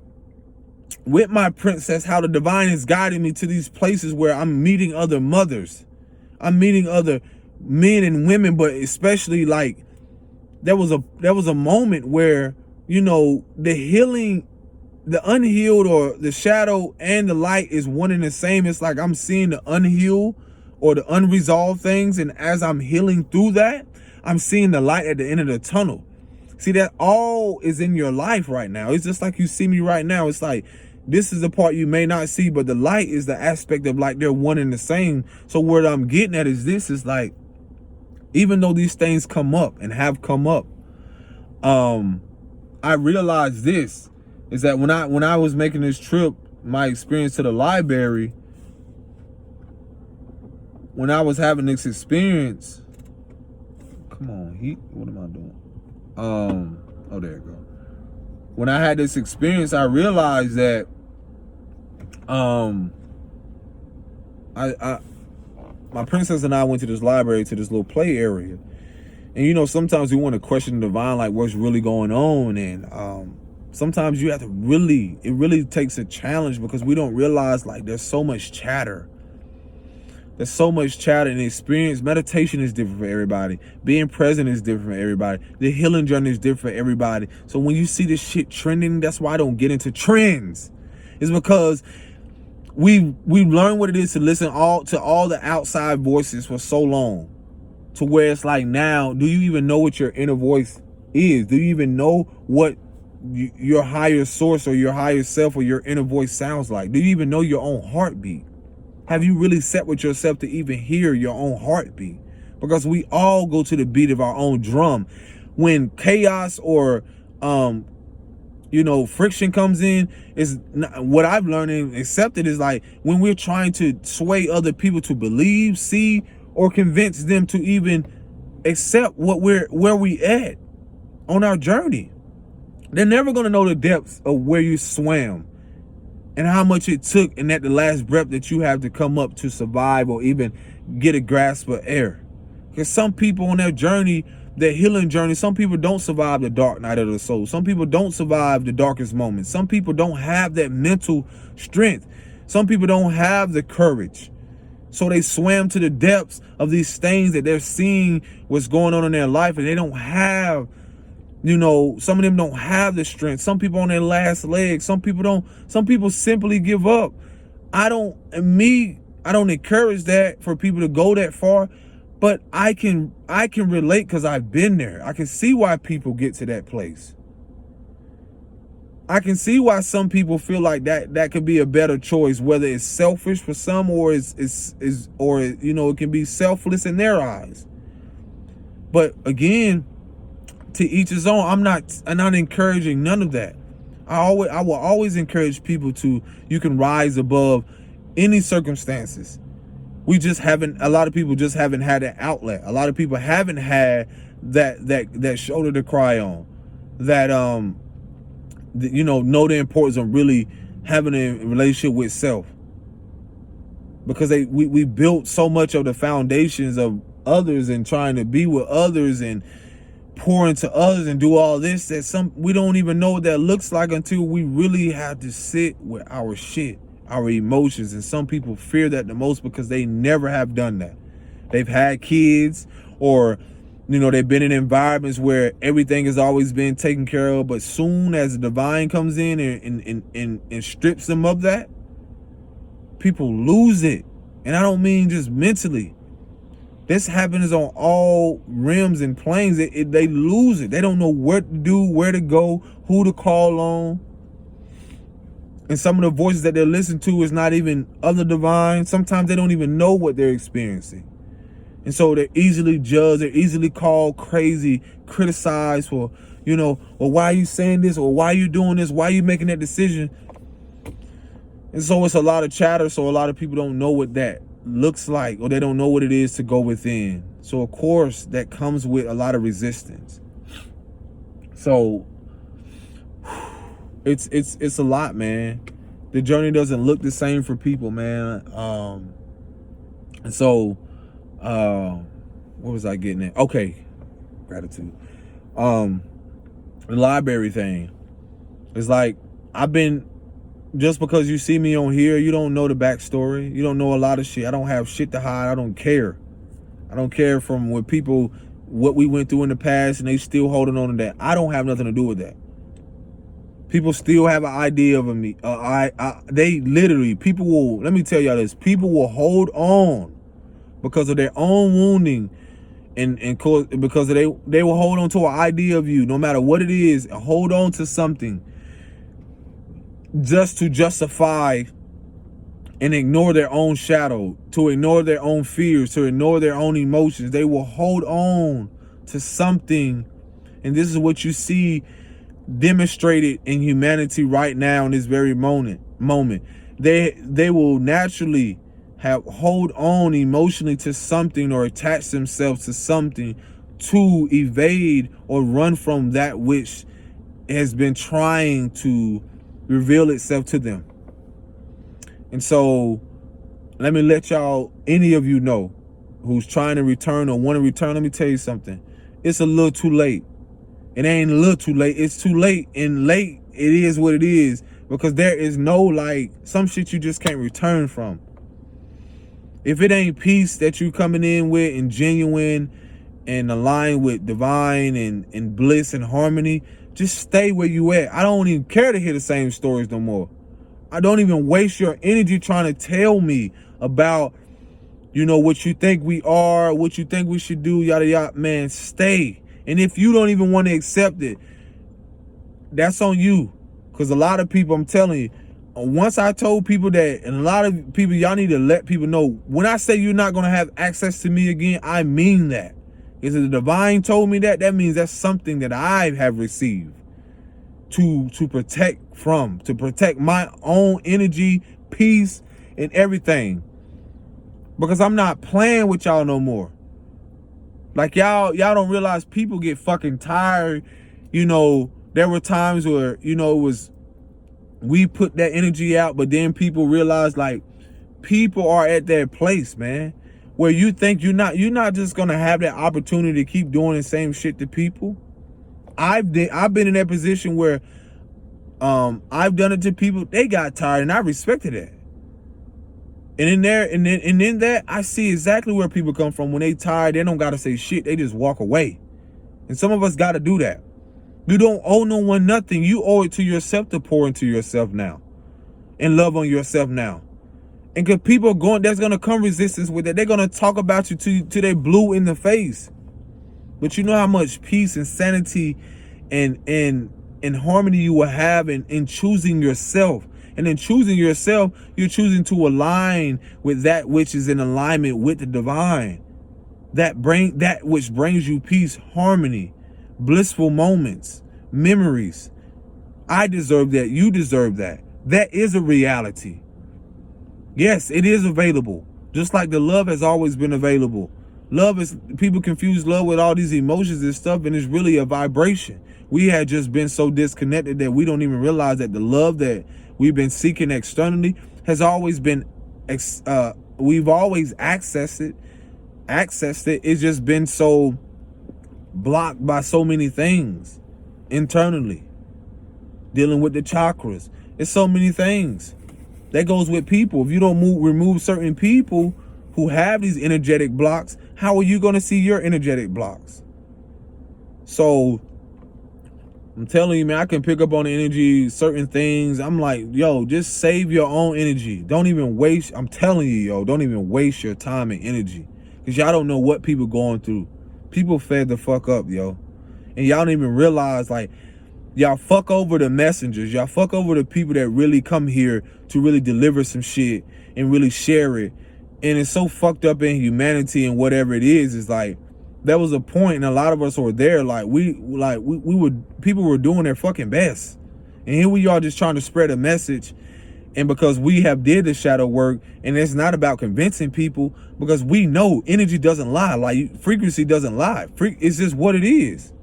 with my princess, how the divine is guiding me to these places where I'm meeting other mothers. I'm meeting other men and women, but especially like there was a moment where, you know, the healing, the unhealed or the shadow and the light is one and the same. It's like I'm seeing the unhealed or the unresolved things. And as I'm healing through that, I'm seeing the light at the end of the tunnel. See, that all is in your life right now. It's just like you see me right now. It's like, this is the part you may not see, but the light is the aspect of like they're one and the same. So what I'm getting at is this is like, even though these things come up and have come up, I realized this is that when I was making this trip, my experience to the library, when I was having this experience, come on, what am I doing? Oh, there you go. When I had this experience, I realized that my princess and I went to this library, to this little play area. And, you know, sometimes we want to question the divine, like what's really going on. And sometimes you have to it really takes a challenge, because we don't realize like there's so much chatter. There's so much chatter and experience. Meditation is different for everybody. Being present is different for everybody. The healing journey is different for everybody. So when you see this shit trending, that's why I don't get into trends. It's because we've learned what it is to listen to all the outside voices for so long, to where it's like, now, do you even know what your inner voice is? Do you even know what your higher source or your higher self or your inner voice sounds like? Do you even know your own heartbeat? Have you really sat with yourself to even hear your own heartbeat? Because we all go to the beat of our own drum. When chaos or friction comes in. Is what I've learned and accepted is like when we're trying to sway other people to believe, see, or convince them to even accept where we at on our journey. They're never going to know the depths of where you swam and how much it took and at the last breath that you have to come up to survive or even get a grasp of air. Because some people on their journey, their healing journey, some people don't survive the dark night of the soul. Some people don't survive the darkest moments. Some people don't have that mental strength. Some people don't have the courage. So they swam to the depths of these things that they're seeing what's going on in their life, and they don't have, some of them don't have the strength. Some people on their last leg. Some people simply give up. I don't encourage that for people to go that far, but I can relate because I've been there. I can see why people get to that place. I can see why some people feel like that could be a better choice, whether it's selfish for some or it can be selfless in their eyes. But again, to each his own. I'm not encouraging none of that. I will always encourage people you can rise above any circumstances. A lot of people just haven't had an outlet. A lot of people haven't had that shoulder to cry on, that know the importance of really having a relationship with self, because we built so much of the foundations of others and trying to be with others and pour into others and do all this that we don't even know what that looks like until we really have to sit with our shit, our emotions. And some people fear that the most because they never have done that. They've had kids, or they've been in environments where everything has always been taken care of, but soon as the divine comes in and strips them of that, people lose it. And I don't mean just mentally. This happens on all rims and planes. They lose it. They don't know what to do, where to go, who to call on. And some of the voices that they're listening to is not even of the divine. Sometimes they don't even know what they're experiencing. And so they're easily judged. They're easily called crazy, criticized for, well, why are you saying this? Or why are you doing this? Why are you making that decision? And so it's a lot of chatter. So a lot of people don't know what that looks like, or they don't know what it is to go within. So of course that comes with a lot of resistance. So it's a lot, man. The journey doesn't look the same for people, man. And so what was I getting at? Okay, gratitude. The library thing. It's like just because you see me on here, you don't know the backstory. You don't know a lot of shit. I don't have shit to hide. I don't care. I don't care from what we went through in the past, and they still holding on to that. I don't have nothing to do with that. People still have an idea of me. They literally, people will, let me tell y'all this, people will hold on because of their own wounding and because they will hold on to an idea of you, no matter what it is, hold on to something just to justify and ignore their own shadow, to ignore their own fears, to ignore their own emotions. They will hold on to something. And this is what you see demonstrated in humanity right now in this very moment. They will naturally hold on emotionally to something or attach themselves to something to evade or run from that which has been trying to reveal itself to them. And so let me let any of you know who's trying to return or want to return, let me tell you something. It's a little too late. It ain't a little too late. It's too late. And late, it is what it is. Because there is no, some shit you just can't return from. If it ain't peace that you coming in with and genuine and aligned with divine and bliss and harmony, just stay where you at. I don't even care to hear the same stories no more. I don't even waste your energy trying to tell me about, what you think we are, what you think we should do, yada, yada. Man, stay. And if you don't even want to accept it, that's on you. Because a lot of people, I'm telling you, once I told people that, and a lot of people, y'all need to let people know, when I say you're not going to have access to me again, I mean that. If the divine told me that, that means that's something that I have received. to protect my own energy, peace, and everything. Because I'm not playing with y'all no more. Like y'all don't realize people get fucking tired. You know, there were times where, you know, we put that energy out, but then people realize, like, people are at their place, man, where you think you're not just gonna have that opportunity to keep doing the same shit to people. I've been in that position where I've done it to people. They got tired, and I respected that. And in that, I see exactly where people come from. When they tired, they don't gotta say shit. They just walk away. And some of us gotta do that. You don't owe no one nothing. You owe it to yourself to pour into yourself now, and love on yourself now. And because people are there's gonna come resistance with it. They're gonna talk about you till they blue in the face. But you know how much peace and sanity and harmony you will have in choosing yourself. And in choosing yourself, you're choosing to align with that which is in alignment with the divine. That which brings you peace, harmony, blissful moments, memories. I deserve that. You deserve that. That is a reality. Yes, it is available. Just like the love has always been available. People confuse love with all these emotions and stuff, and it's really a vibration. We had just been so disconnected that we don't even realize that the love that we've been seeking externally has always been, we've always accessed it. It's just been so blocked by so many things internally. Dealing with the chakras. It's so many things. That goes with people. If you don't remove certain people who have these energetic blocks, how are you going to see your energetic blocks? So I'm telling you, man, I can pick up on the energy, certain things. I'm like, yo, just save your own energy. Don't even waste. I'm telling you, yo, don't even waste your time and energy. Because y'all don't know what people going through. People fed the fuck up, yo. And y'all don't even realize, like, y'all fuck over the messengers. Y'all fuck over the people that really come here to really deliver some shit and really share it. And it's so fucked up in humanity and whatever it is like, there was a point, and a lot of us were there, people were doing their fucking best. And here we are just trying to spread a message. And because we have did the shadow work, and it's not about convincing people, because we know energy doesn't lie. Like, frequency doesn't lie. It's just what it is.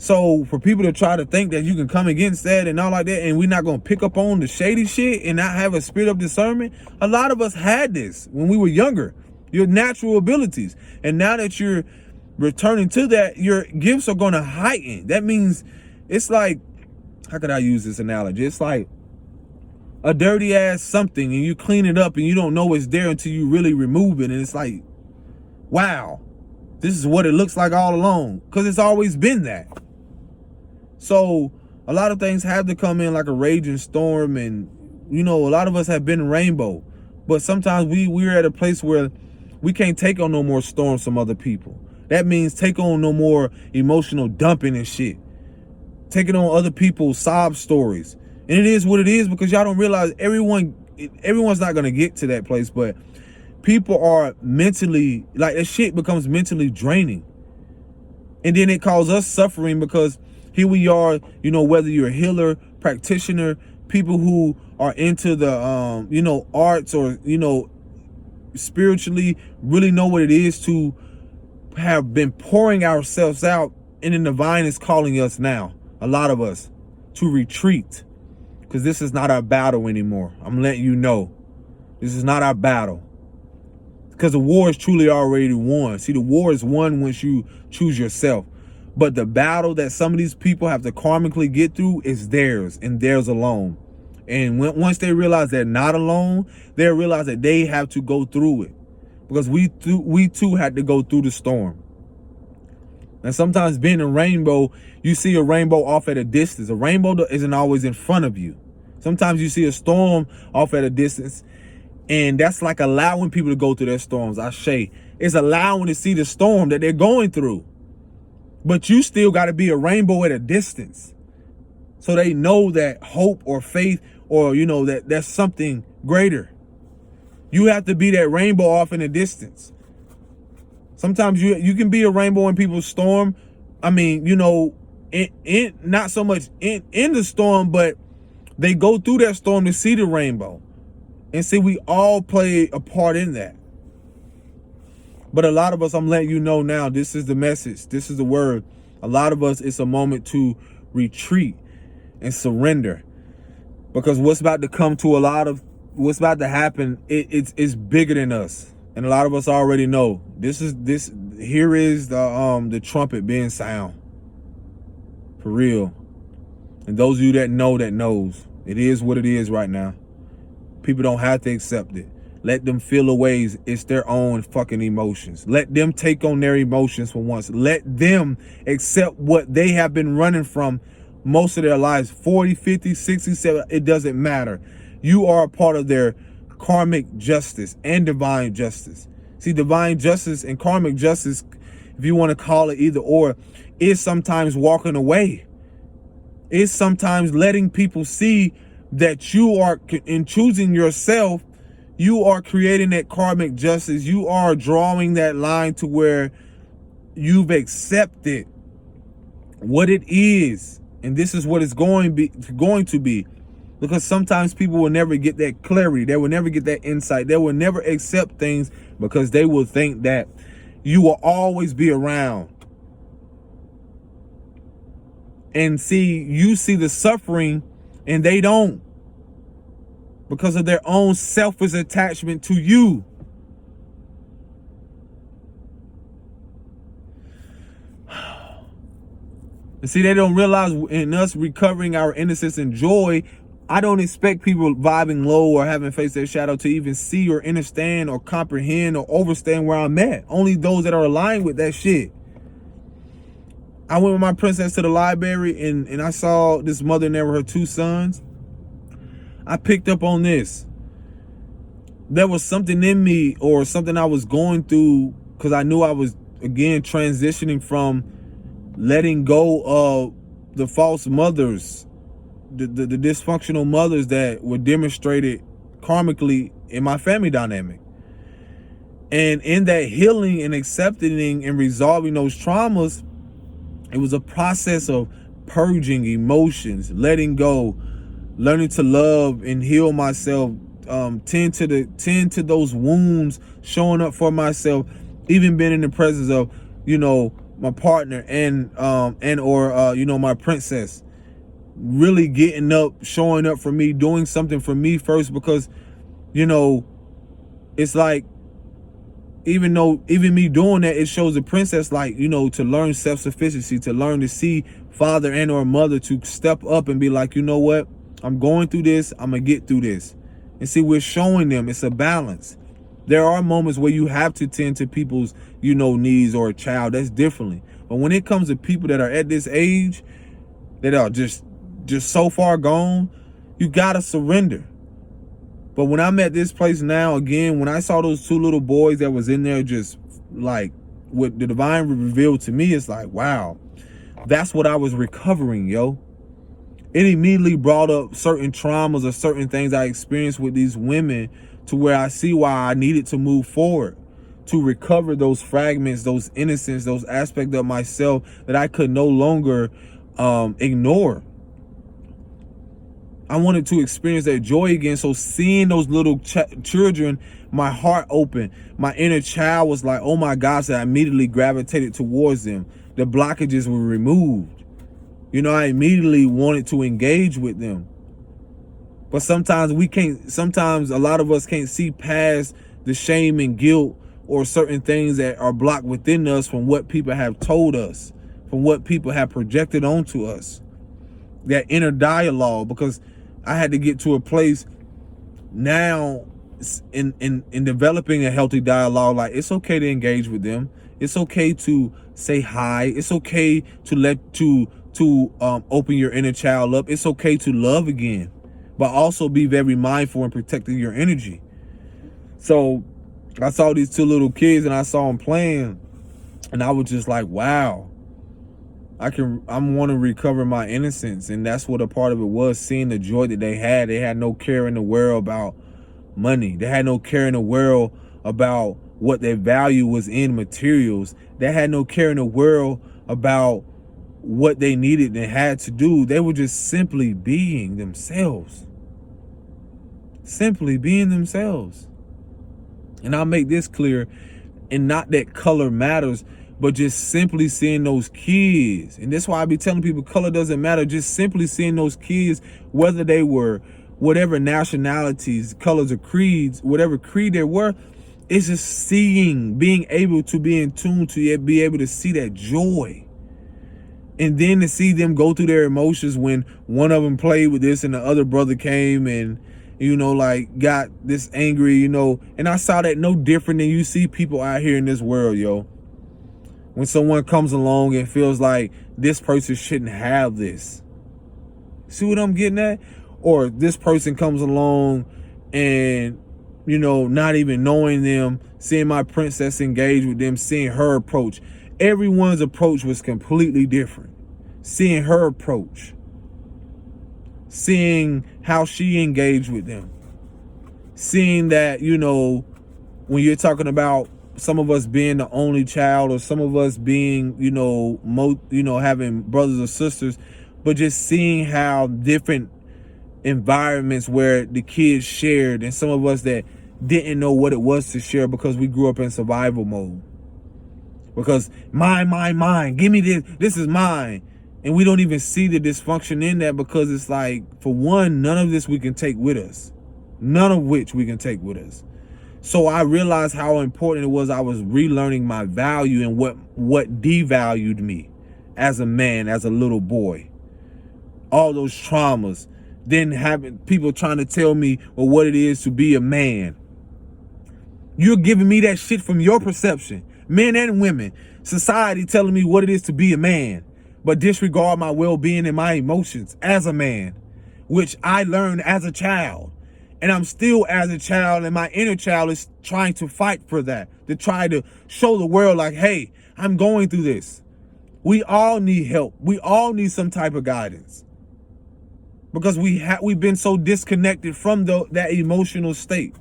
So for people to try to think that you can come against that and all like that, and we're not going to pick up on the shady shit and not have a spirit of discernment, a lot of us had this when we were younger, your natural abilities. And now that you're returning to that, your gifts are going to heighten. That means it's like, how could I use this analogy? It's like a dirty ass something, and you clean it up and you don't know it's there until you really remove it. And it's like, wow, this is what it looks like all along, because it's always been that. So a lot of things have to come in like a raging storm, and you know, a lot of us have been rainbow, but sometimes we're at a place where we can't take on no more storms from other people. That means take on no more emotional dumping and shit, taking on other people's sob stories. And it is what it is, because y'all don't realize everyone's not gonna get to that place, but people are mentally, like, that shit becomes mentally draining, and then it causes us suffering, because here we are, you know, whether you're a healer, practitioner, people who are into the, you know, arts, or, you know, spiritually really know what it is to have been pouring ourselves out, and the divine is calling us now, a lot of us, to retreat, because this is not our battle anymore. I'm letting you know, this is not our battle, because the war is truly already won. See, the war is won once you choose yourself. But the battle that some of these people have to karmically get through is theirs, and theirs alone. And once they realize they're not alone, they realize that they have to go through it. Because we too had to go through the storm. And sometimes being a rainbow, you see a rainbow off at a distance. A rainbow isn't always in front of you. Sometimes you see a storm off at a distance, and that's like allowing people to go through their storms. It's allowing to see the storm that they're going through. But you still got to be a rainbow at a distance, so they know that hope or faith, or, you know, that there's something greater. You have to be that rainbow off in a distance. Sometimes you can be a rainbow in people's storm. I mean, you know, in not so much in the storm, but they go through that storm to see the rainbow. And see, we all play a part in that. But a lot of us, I'm letting you know now, this is the message. This is the word. A lot of us, it's a moment to retreat and surrender. Because what's about to come to what's about to happen, it's bigger than us. And a lot of us already know. Here is the trumpet being sound. For real. And those of you that knows. It is what it is right now. People don't have to accept it. Let them feel away. It's their own fucking emotions. Let them take on their emotions for once. Let them accept what they have been running from most of their lives. 40, 50, 60, 70. It doesn't matter. You are a part of their karmic justice and divine justice. See, divine justice and karmic justice, if you want to call it either or, is sometimes walking away. It's sometimes letting people see that you are, in choosing yourself, you are creating that karmic justice. You are drawing that line to where you've accepted what it is. And this is what it's going to be. Because sometimes people will never get that clarity. They will never get that insight. They will never accept things because they will think that you will always be around. And see, you see the suffering and they don't. Because of their own selfish attachment to you. And see, they don't realize in us recovering our innocence and joy, I don't expect people vibing low or having faced their shadow to even see or understand or comprehend or overstand where I'm at. Only those that are aligned with that shit. I went with my princess to the library and I saw this mother and there were her two sons. I picked up on this. There was something in me or something I was going through because I knew I was, again, transitioning from letting go of the false mothers, the dysfunctional mothers that were demonstrated karmically in my family dynamic. And in that healing and accepting and resolving those traumas, it was a process of purging emotions, letting go, learning to love and heal myself, tend to those wounds, showing up for myself, even being in the presence of, my partner and my princess, really getting up, showing up for me, doing something for me first, because, it's like, even me doing that, it shows the princess, like, to learn self-sufficiency, to learn to see father and or mother, to step up and be like, you know what? I'm going through this. I'm going to get through this. And see, we're showing them it's a balance. There are moments where you have to tend to people's, needs or a child. That's differently. But when it comes to people that are at this age, that are just so far gone, you got to surrender. But when I'm at this place now, again, when I saw those two little boys that was in there, just like what the divine revealed to me, it's like, wow, that's what I was recovering, yo. It immediately brought up certain traumas or certain things I experienced with these women to where I see why I needed to move forward, to recover those fragments, those innocence, those aspects of myself that I could no longer ignore. I wanted to experience that joy again. So seeing those little children, my heart opened. My inner child was like, oh my gosh, I immediately gravitated towards them. The blockages were removed. I immediately wanted to engage with them. But sometimes a lot of us can't see past the shame and guilt or certain things that are blocked within us from what people have told us, from what people have projected onto us. That inner dialogue, because I had to get to a place now in developing a healthy dialogue. Like, it's okay to engage with them. It's okay to say hi. It's okay to open your inner child up. It's okay to love again, but also be very mindful in protecting your energy. So I saw these two little kids and I saw them playing and I was just like, wow, I want to recover my innocence. And that's what a part of it was, seeing the joy that they had. They had no care in the world about money. They had no care in the world about what their value was in materials. They had no care in the world about what they needed and had to do. They were just simply being themselves. Simply being themselves. And I'll make this clear, and not that color matters, but just simply seeing those kids. And that's why I be telling people color doesn't matter. Just simply seeing those kids, whether they were whatever nationalities, colors, or creeds, whatever creed they were, it's just seeing, being able to be in tune to be able to see that joy. And then to see them go through their emotions when one of them played with this and the other brother came and, you know, like got this angry, you know. And I saw that no different than you see people out here in this world, yo. When someone comes along and feels like this person shouldn't have this. See what I'm getting at? Or this person comes along and, you know, not even knowing them, seeing my princess engage with them, seeing her approach. Everyone's approach was completely different. Seeing her approach. Seeing how she engaged with them. Seeing that, you know, when you're talking about some of us being the only child, or some of us being, you know, having brothers or sisters, but just seeing how different environments where the kids shared, and some of us that didn't know what it was to share because we grew up in survival mode. Because mine, give me this is mine. And we don't even see the dysfunction in that, because it's like, for one, none of this we can take with us. None of which we can take with us. So I realized how important it was. I was relearning my value and what devalued me as a man, as a little boy. All those traumas. Then having people trying to tell me, well, what it is to be a man. You're giving me that shit from your perception. Men and women. Society telling me what it is to be a man, but disregard my well-being and my emotions as a man, which I learned as a child. And I'm still as a child, and my inner child is trying to fight for that, to try to show the world like, hey, I'm going through this. We all need help. We all need some type of guidance, because we've been so disconnected from that emotional state.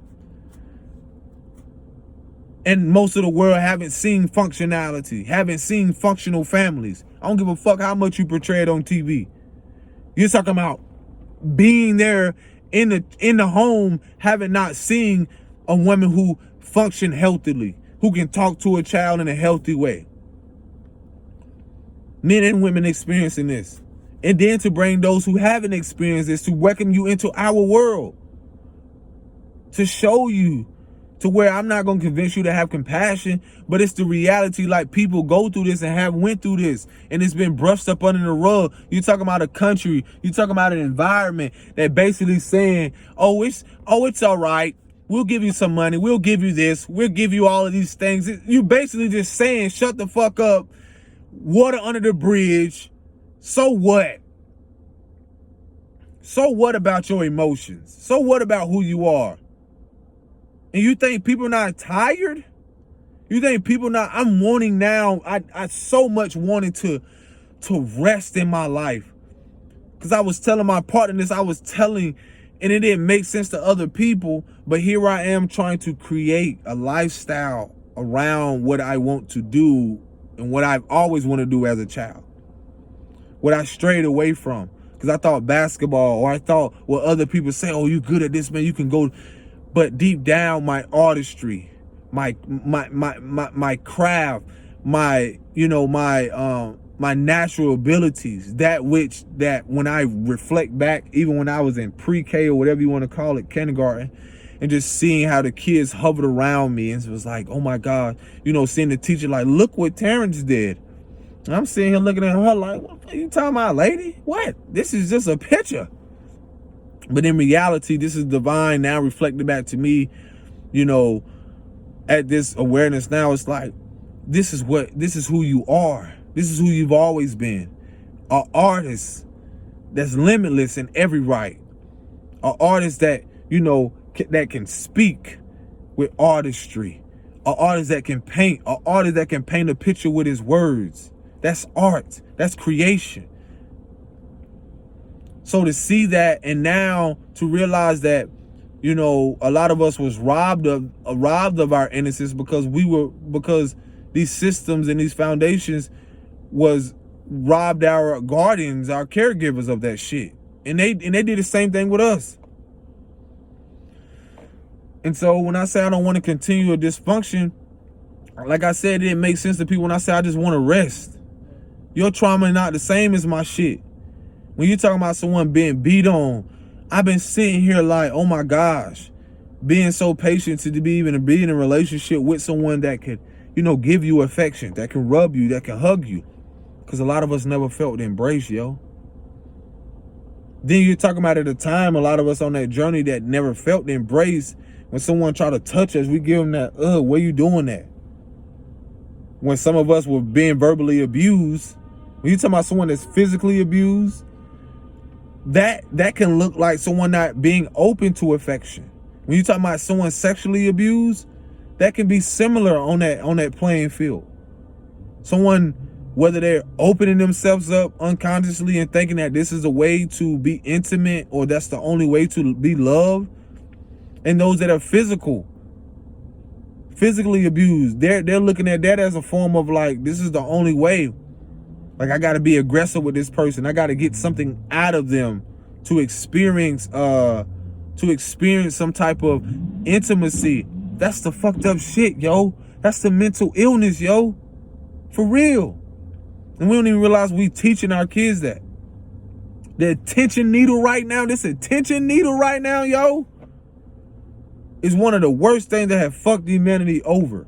And most of the world haven't seen functionality, haven't seen functional families. I don't give a fuck how much you portray it on TV. You're talking about being there in the home, having not seen a woman who function healthily, who can talk to a child in a healthy way. Men and women experiencing this. And then to bring those who haven't experienced this, to welcome you into our world, to show you, to where I'm not going to convince you to have compassion, but it's the reality. Like, people go through this and have went through this, and it's been brushed up under the rug. You're talking about a country, you're talking about an environment that basically saying, oh, it's all right. We'll give you some money. We'll give you this. We'll give you all of these things. You basically just saying, shut the fuck up. Water under the bridge. So what? So what about your emotions? So what about who you are? And you think people not tired? You think people not? I'm wanting now. I so much wanted to rest in my life, because I was telling my partner this. I was telling, and it didn't make sense to other people. But here I am trying to create a lifestyle around what I want to do and what I've always wanted to do as a child. What I strayed away from, because I thought basketball, or I thought what other people say. Oh, you good at this, man. You can go. But deep down, my artistry, my craft, my natural abilities, that when I reflect back, even when I was in pre-K or whatever you want to call it, kindergarten, and just seeing how the kids hovered around me, and it was like, oh my God, seeing the teacher like, look what Terrence did. And I'm sitting here looking at her like, what are you talking about, lady? What? This is just a picture. But in reality, this is divine now reflected back to me, at this awareness now. It's like, this is who you are. This is who you've always been. An artist that's limitless in every right. An artist that, that can speak with artistry. An artist that can paint. An artist that can paint a picture with his words. That's art. That's creation. So to see that, and now to realize that, a lot of us was robbed of our innocence because these systems and these foundations was robbed our guardians, our caregivers of that shit. And they did the same thing with us. And so when I say I don't want to continue a dysfunction, like I said, it didn't make sense to people when I say I just want to rest. Your trauma is not the same as my shit. When you're talking about someone being beat on, I've been sitting here like, oh my gosh, being so patient to be in a relationship with someone that could, give you affection, that can rub you, that can hug you. Because a lot of us never felt the embrace, yo. Then you're talking about at a time, a lot of us on that journey that never felt the embrace. When someone try to touch us, we give them that, where you doing that? When some of us were being verbally abused, when you talking about someone that's physically abused, that can look like someone not being open to affection. When you talking about someone sexually abused, that can be similar on that playing field. Someone, whether they're opening themselves up unconsciously and thinking that this is a way to be intimate or that's the only way to be loved, and those that are physically abused, they're looking at that as a form of like, this is the only way. Like, I got to be aggressive with this person. I got to get something out of them to experience some type of intimacy. That's the fucked up shit, yo. That's the mental illness, yo. For real. And we don't even realize we teaching our kids that. The attention needle right now, yo, is one of the worst things that have fucked humanity over.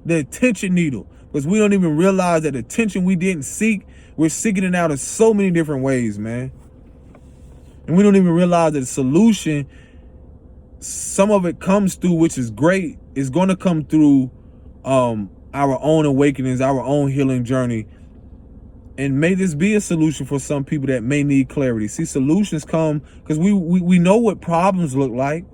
The attention needle. Because we don't even realize that attention we didn't seek, we're seeking it out in so many different ways, man. And we don't even realize that the solution, some of it comes through, which is great, is going to come through our own awakenings, our own healing journey. And may this be a solution for some people that may need clarity. See, solutions come because we know what problems look like.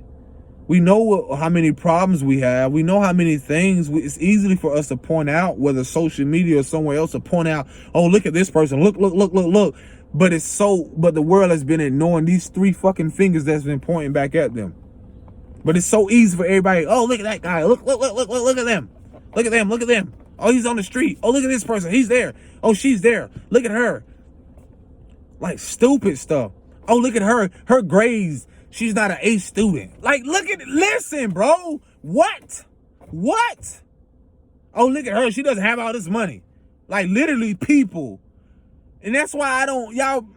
We know how many problems we have. We know how many things. It's easy for us to point out, whether social media or somewhere else, to point out, oh, look at this person. Look. But the world has been ignoring these 3 fucking fingers that's been pointing back at them. But it's so easy for everybody. Oh, look at that guy. Look at them. Look at them. Oh, he's on the street. Oh, look at this person. He's there. Oh, she's there. Look at her. Like stupid stuff. Oh, look at her. Her grades. She's not an A student. Like, listen, bro. What? Oh, look at her. She doesn't have all this money. Like, literally, people. And that's why y'all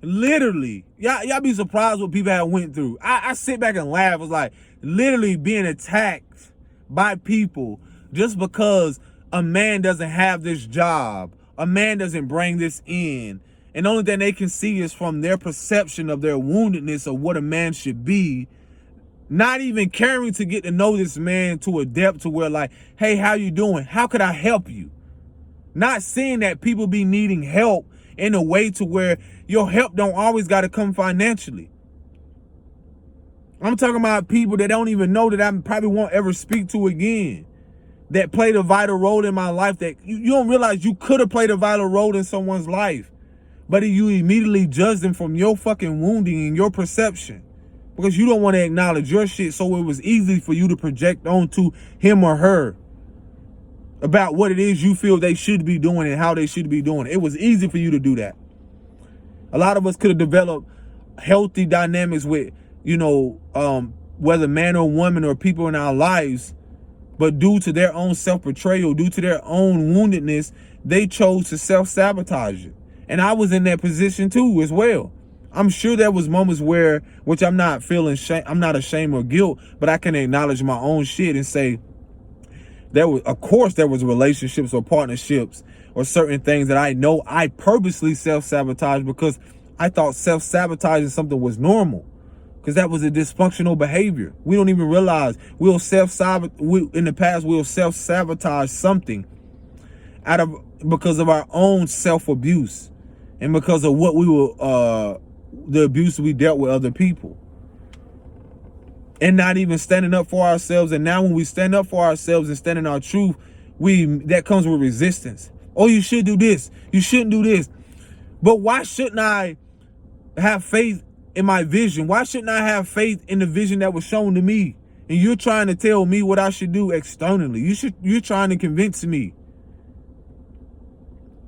be surprised what people have went through. I sit back and laugh. It's like, literally being attacked by people just because a man doesn't have this job. A man doesn't bring this in. And the only thing they can see is from their perception of their woundedness of what a man should be, not even caring to get to know this man to a depth to where like, hey, how you doing? How could I help you? Not seeing that people be needing help in a way to where your help don't always got to come financially. I'm talking about people that don't even know that I probably won't ever speak to again, that played a vital role in my life that you don't realize you could have played a vital role in someone's life. But you immediately judge them from your fucking wounding and your perception because you don't want to acknowledge your shit. So it was easy for you to project onto him or her about what it is you feel they should be doing and how they should be doing it. It was easy for you to do that. A lot of us could have developed healthy dynamics with, whether man or woman or people in our lives, but due to their own self-betrayal, due to their own woundedness, they chose to self-sabotage it. And I was in that position too as well. I'm sure there was moments which I'm not feeling shame, I'm not ashamed or guilt, but I can acknowledge my own shit and say, there was relationships or partnerships or certain things that I know I purposely self-sabotaged because I thought self-sabotaging something was normal. Because that was a dysfunctional behavior. We don't even realize in the past we'll self-sabotage something because of our own self-abuse and because of what the abuse we dealt with other people. And not even standing up for ourselves. And now when we stand up for ourselves and stand in our truth, that comes with resistance. Oh, you should do this. You shouldn't do this. But why shouldn't I have faith in my vision? Why shouldn't I have faith in the vision that was shown to me? And you're trying to tell me what I should do externally. You're trying to convince me.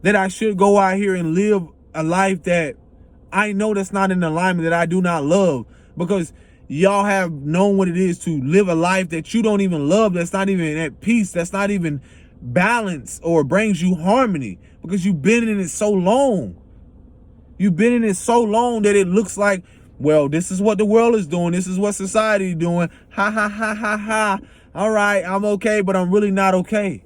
that I should go out here and live a life that I know that's not in alignment, that I do not love, because y'all have known what it is to live a life that you don't even love, that's not even at peace, that's not even balanced or brings you harmony, because you've been in it so long. You've been in it so long that it looks like, well, this is what the world is doing. This is what society is doing. Ha, ha, ha, ha, ha. All right, I'm okay, but I'm really not okay.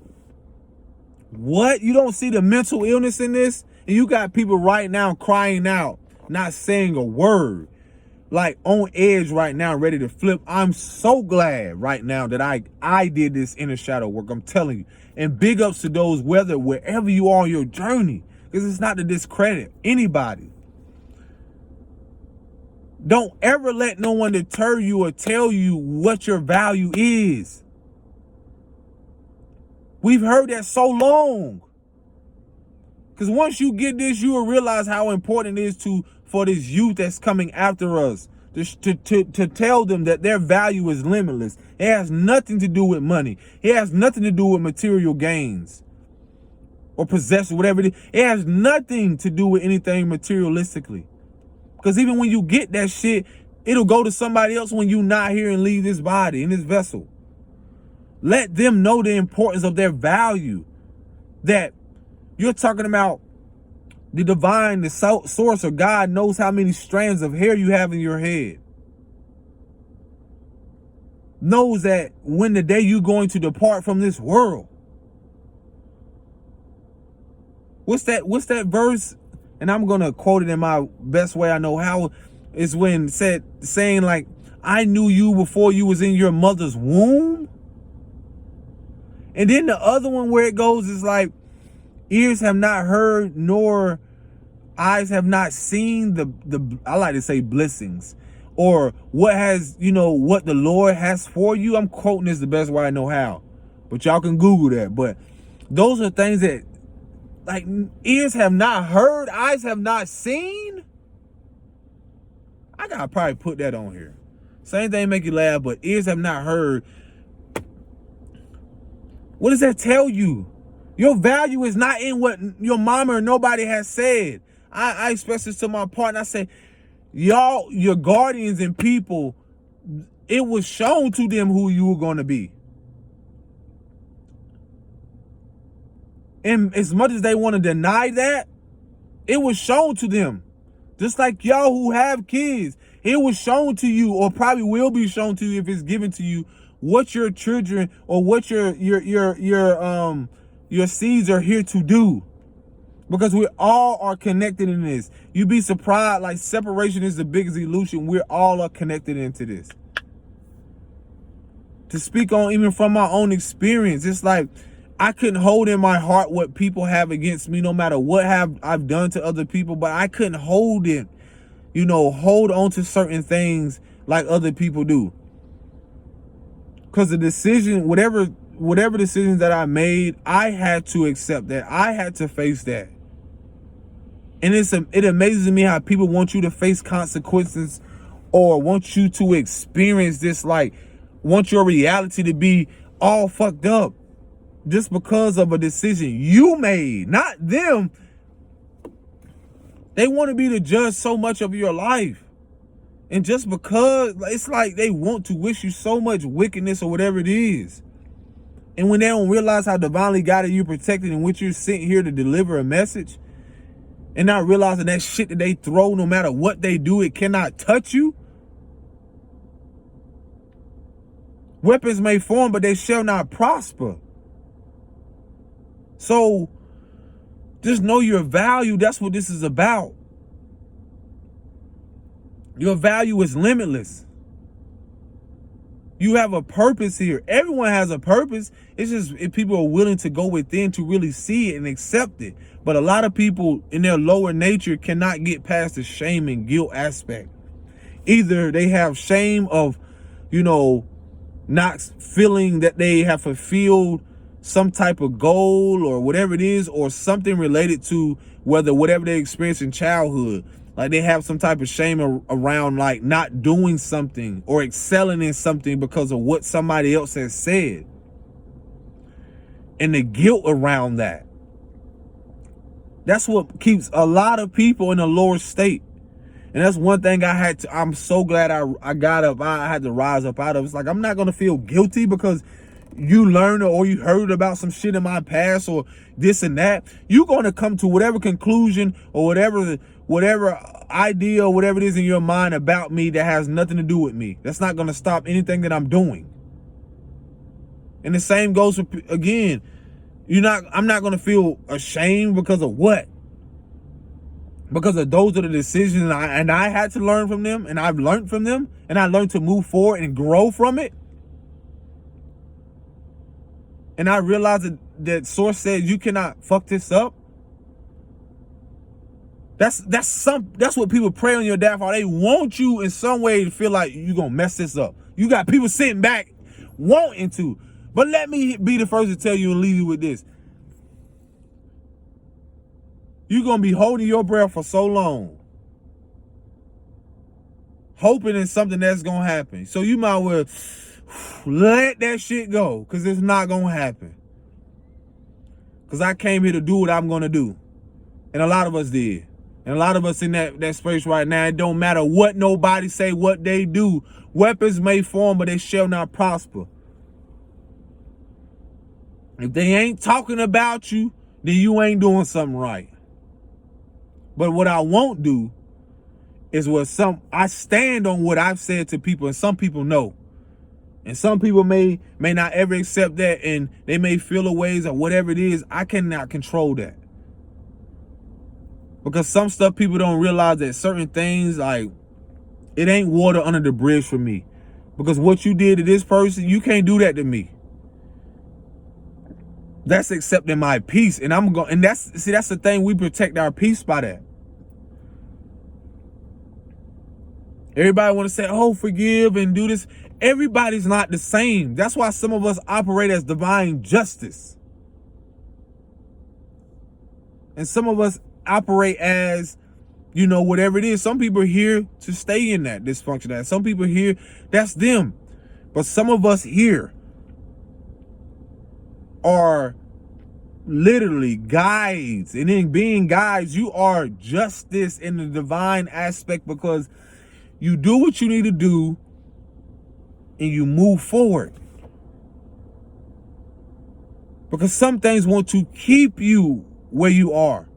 What? You don't see the mental illness in this? And you got people right now crying out, not saying a word, like on edge right now, ready to flip. I'm so glad right now that I did this inner shadow work. I'm telling you. And big ups to those, wherever you are on your journey, because it's not to discredit anybody. Don't ever let no one deter you or tell you what your value is. We've heard that so long. Because once you get this, you will realize how important it is for this youth that's coming after us to tell them that their value is limitless. It has nothing to do with money. It has nothing to do with material gains or possession, whatever it is. It has nothing to do with anything materialistically. Because even when you get that shit, it'll go to somebody else when you're not here and leave this body, in this vessel. Let them know the importance of their value. That you're talking about the divine, the source, or God knows how many strands of hair you have in your head. Knows that when the day you're going to depart from this world. What's that verse? And I'm going to quote it in my best way I know how. Is when saying like, I knew you before you was in your mother's womb. And then the other one where it goes is like, ears have not heard, nor eyes have not seen the I like to say blessings, or what the Lord has for you. I'm quoting this the best way I know how, but y'all can Google that. But those are things that, like, ears have not heard, eyes have not seen. I gotta probably put that on here. Same thing make you laugh, but ears have not heard. What does that tell you? Your value is not in what your mama or nobody has said. I express this to my partner. I say, y'all, your guardians and people, it was shown to them who you were going to be. And as much as they want to deny that, it was shown to them. Just like y'all who have kids, it was shown to you, or probably will be shown to you if it's given to you, what your children or what your seeds are here to do. Because we all are connected in this. You'd be surprised, like, separation is the biggest illusion. We're all are connected into this. To speak on, even from my own experience, it's like I couldn't hold in my heart what people have against me, no matter what I've done to other people, but I couldn't hold it, hold on to certain things like other people do. Because the decision, whatever decisions that I made, I had to accept that. I had to face that. And it amazes me how people want you to face consequences, or want you to experience this, like, want your reality to be all fucked up just because of a decision you made, not them. They want to be the judge so much of your life. And just because, it's like they want to wish you so much wickedness or whatever it is. And when they don't realize how divinely God you protected, and which you're sent here to deliver a message, and not realizing that shit that they throw, no matter what they do, it cannot touch you. Weapons may form, but they shall not prosper. So just know your value. That's what this is about. Your value is limitless. You have a purpose here. Everyone has a purpose. It's just if people are willing to go within to really see it and accept it. But a lot of people in their lower nature cannot get past the shame and guilt aspect. Either they have shame of, not feeling that they have fulfilled some type of goal or whatever it is, or something related to whatever they experienced in childhood. Like they have some type of shame around, like, not doing something or excelling in something because of what somebody else has said. And the guilt around that. That's what keeps a lot of people in a lower state. And that's one thing I'm so glad I got up. I had to rise up out of. It's like, I'm not going to feel guilty because you learned or you heard about some shit in my past or this and that. You're going to come to whatever conclusion or whatever idea or whatever it is in your mind about me that has nothing to do with me. That's not going to stop anything that I'm doing. And the same goes for, again, I'm not going to feel ashamed because of what? Because of those are the decisions and I had to learn from them, and I've learned from them, and I learned to move forward and grow from it. And I realized that Source said you cannot fuck this up. That's what people pray on your downfall. They want you in some way to feel like you're gonna mess this up. You got people sitting back wanting to. But let me be the first to tell you and leave you with this. You're going to be holding your breath for so long, hoping it's something that's going to happen. So you might well let that shit go, because it's not going to happen. Because I came here to do what I'm going to do. And a lot of us did. And a lot of us in that space right now, it don't matter what nobody say, what they do. Weapons may form, but they shall not prosper. If they ain't talking about you, then you ain't doing something right. But what I won't do is I stand on what I've said to people, and some people know. And some people may not ever accept that, and they may feel a ways or whatever it is. I cannot control that. Because some stuff people don't realize, that certain things, like, it ain't water under the bridge for me. Because what you did to this person, you can't do that to me. That's accepting my peace. And that's the thing, we protect our peace by that. Everybody want to say, oh, forgive and do this. Everybody's not the same. That's why some of us operate as divine justice. And some of us operate as, whatever it is. Some people are here to stay in that dysfunction. Some people here, that's them. But some of us here are literally guides. And in being guides, you are justice in the divine aspect, because you do what you need to do and you move forward. Because some things want to keep you where you are.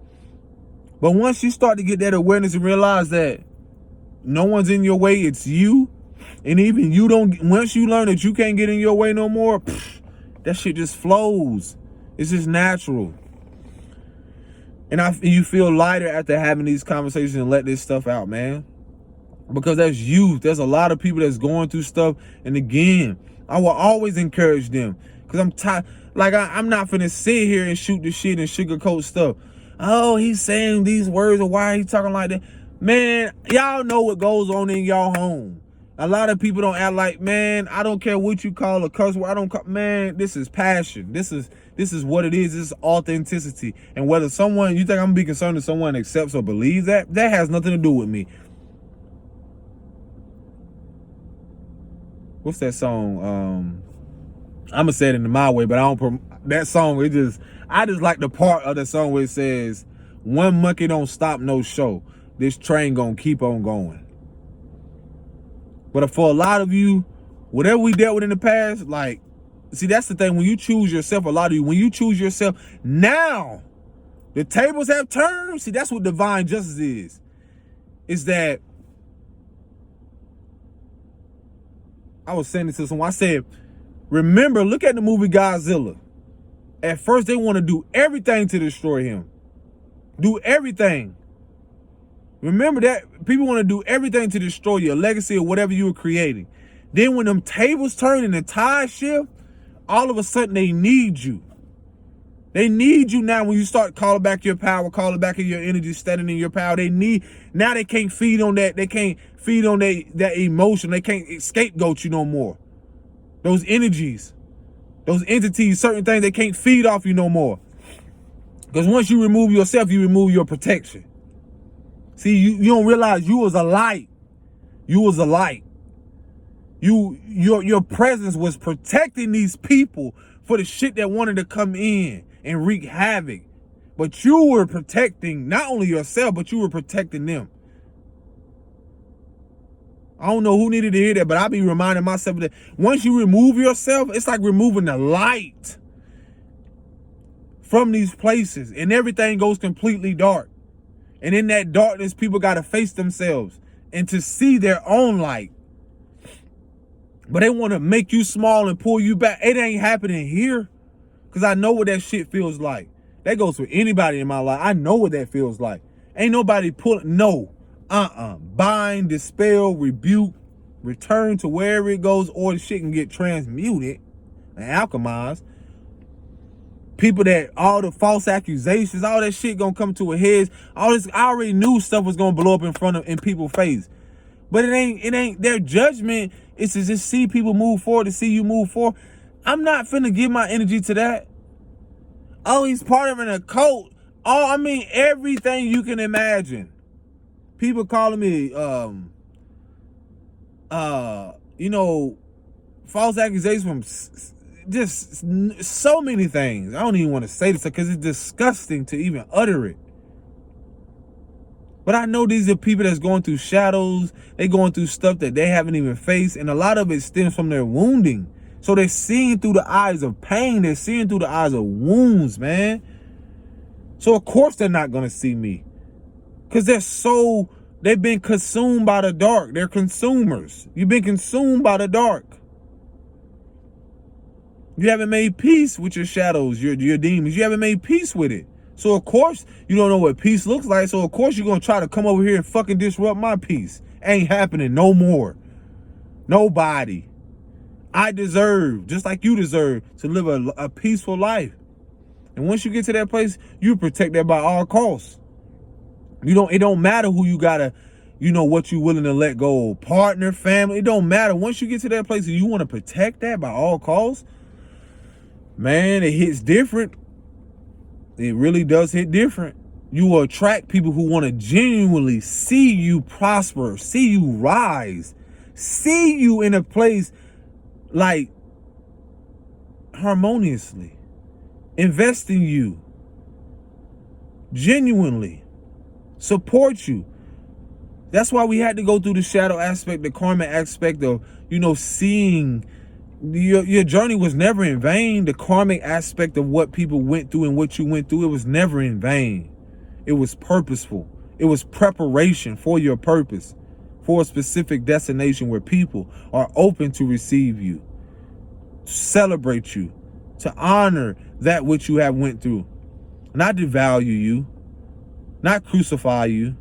But once you start to get that awareness and realize that no one's in your way, it's you. And even once you learn that you can't get in your way no more, that shit just flows. It's just natural. And you feel lighter after having these conversations and let this stuff out, man. Because that's youth. There's a lot of people that's going through stuff. And again, I will always encourage them. Because I'm tired. Like, I'm not finna sit here and shoot the shit and sugarcoat stuff. Oh, he's saying these words, or why he talking like that? Man, y'all know what goes on in y'all home. A lot of people don't act like, man, I don't care what you call a curse word. Man, this is passion. This is what it is. This is authenticity. And whether you think I'm gonna be concerned if someone accepts or believes that has nothing to do with me. What's that song? I'm gonna say it in my way, but that song, I just like the part of the song where it says, one monkey don't stop no show. This train gonna keep on going. But for a lot of you, whatever we dealt with in the past, like, see, that's the thing. When you choose yourself, when you choose yourself, now the tables have turned. See, that's what divine justice is. Is that, I was saying this to someone, I said, remember, look at the movie Godzilla. At first, they want to do everything to destroy him. Do everything. Remember that. People want to do everything to destroy your legacy or whatever you were creating. Then when them tables turn and the tide shift, all of a sudden they need you. They need you now when you start calling back your power, calling back your energy, standing in your power. Now they can't feed on that. They can't feed on that emotion. They can't scapegoat you no more. Those energies, those entities, certain things, they can't feed off you no more. Because once you remove yourself, you remove your protection. See, you don't realize you was a light. You was a light. Your presence was protecting these people for the shit that wanted to come in and wreak havoc. But you were protecting not only yourself, but you were protecting them. I don't know who needed to hear that, but I be reminding myself that once you remove yourself, it's like removing the light from these places, and everything goes completely dark. And in that darkness, people got to face themselves and to see their own light. But they want to make you small and pull you back. It ain't happening here, because I know what that shit feels like. That goes for anybody in my life. I know what that feels like. Ain't nobody pulling. No. Bind, dispel, rebuke, return to wherever it goes, or the shit can get transmuted and alchemized. People that, all the false accusations, all that shit gonna come to a head. All this, I already knew stuff was gonna blow up in people's face. But it ain't their judgment is to just see people move forward, to see you move forward. I'm not finna give my energy to that. Oh, he's part of a cult. Oh, I mean, everything you can imagine. People calling me, false accusations from just so many things. I don't even want to say this because it's disgusting to even utter it. But I know these are people that's going through shadows. They going through stuff that they haven't even faced. And a lot of it stems from their wounding. So they're seeing through the eyes of pain. They're seeing through the eyes of wounds, man. So of course they're not going to see me. Because they've been consumed by the dark. They're consumers. You've been consumed by the dark. You haven't made peace with your shadows, your demons. You haven't made peace with it. So of course you don't know what peace looks like. So of course you're going to try to come over here and fucking disrupt my peace. Ain't happening no more. Nobody. I deserve, just like you deserve, to live a peaceful life. And once you get to that place, you protect that by all costs. It don't matter who you gotta, what you willing to let go. Partner, family, it don't matter. Once you get to that place and you want to protect that by all costs, man, it hits different. It really does hit different. You will attract people who want to genuinely see you prosper, see you rise, see you in a place like harmoniously, invest in you, genuinely support you. That's why we had to go through the shadow aspect, the karmic aspect of, seeing your journey was never in vain. The karmic aspect of what people went through and what you went through, it was never in vain. It was purposeful. It was preparation for your purpose, for a specific destination where people are open to receive you, to celebrate you, to honor that which you have went through, not devalue you, not crucify you.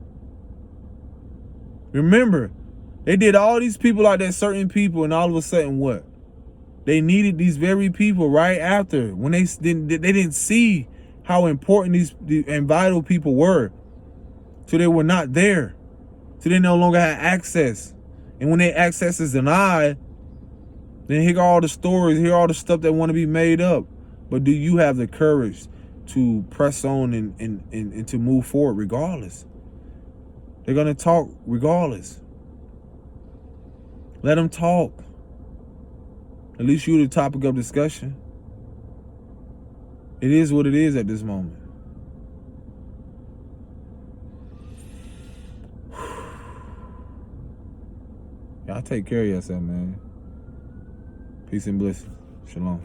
Remember, they did all these people like that, certain people, and all of a sudden what? They needed these very people right after, when they didn't see how important these and vital people were. So they were not there. So they no longer had access. And when their access is denied, then hear all the stories, hear all the stuff that want to be made up. But do you have the courage to press on and to move forward regardless? They're going to talk regardless. Let them talk. At least you're the topic of discussion. It is what it is at this moment. Y'all take care of yourself, man. Peace and blessings. Shalom.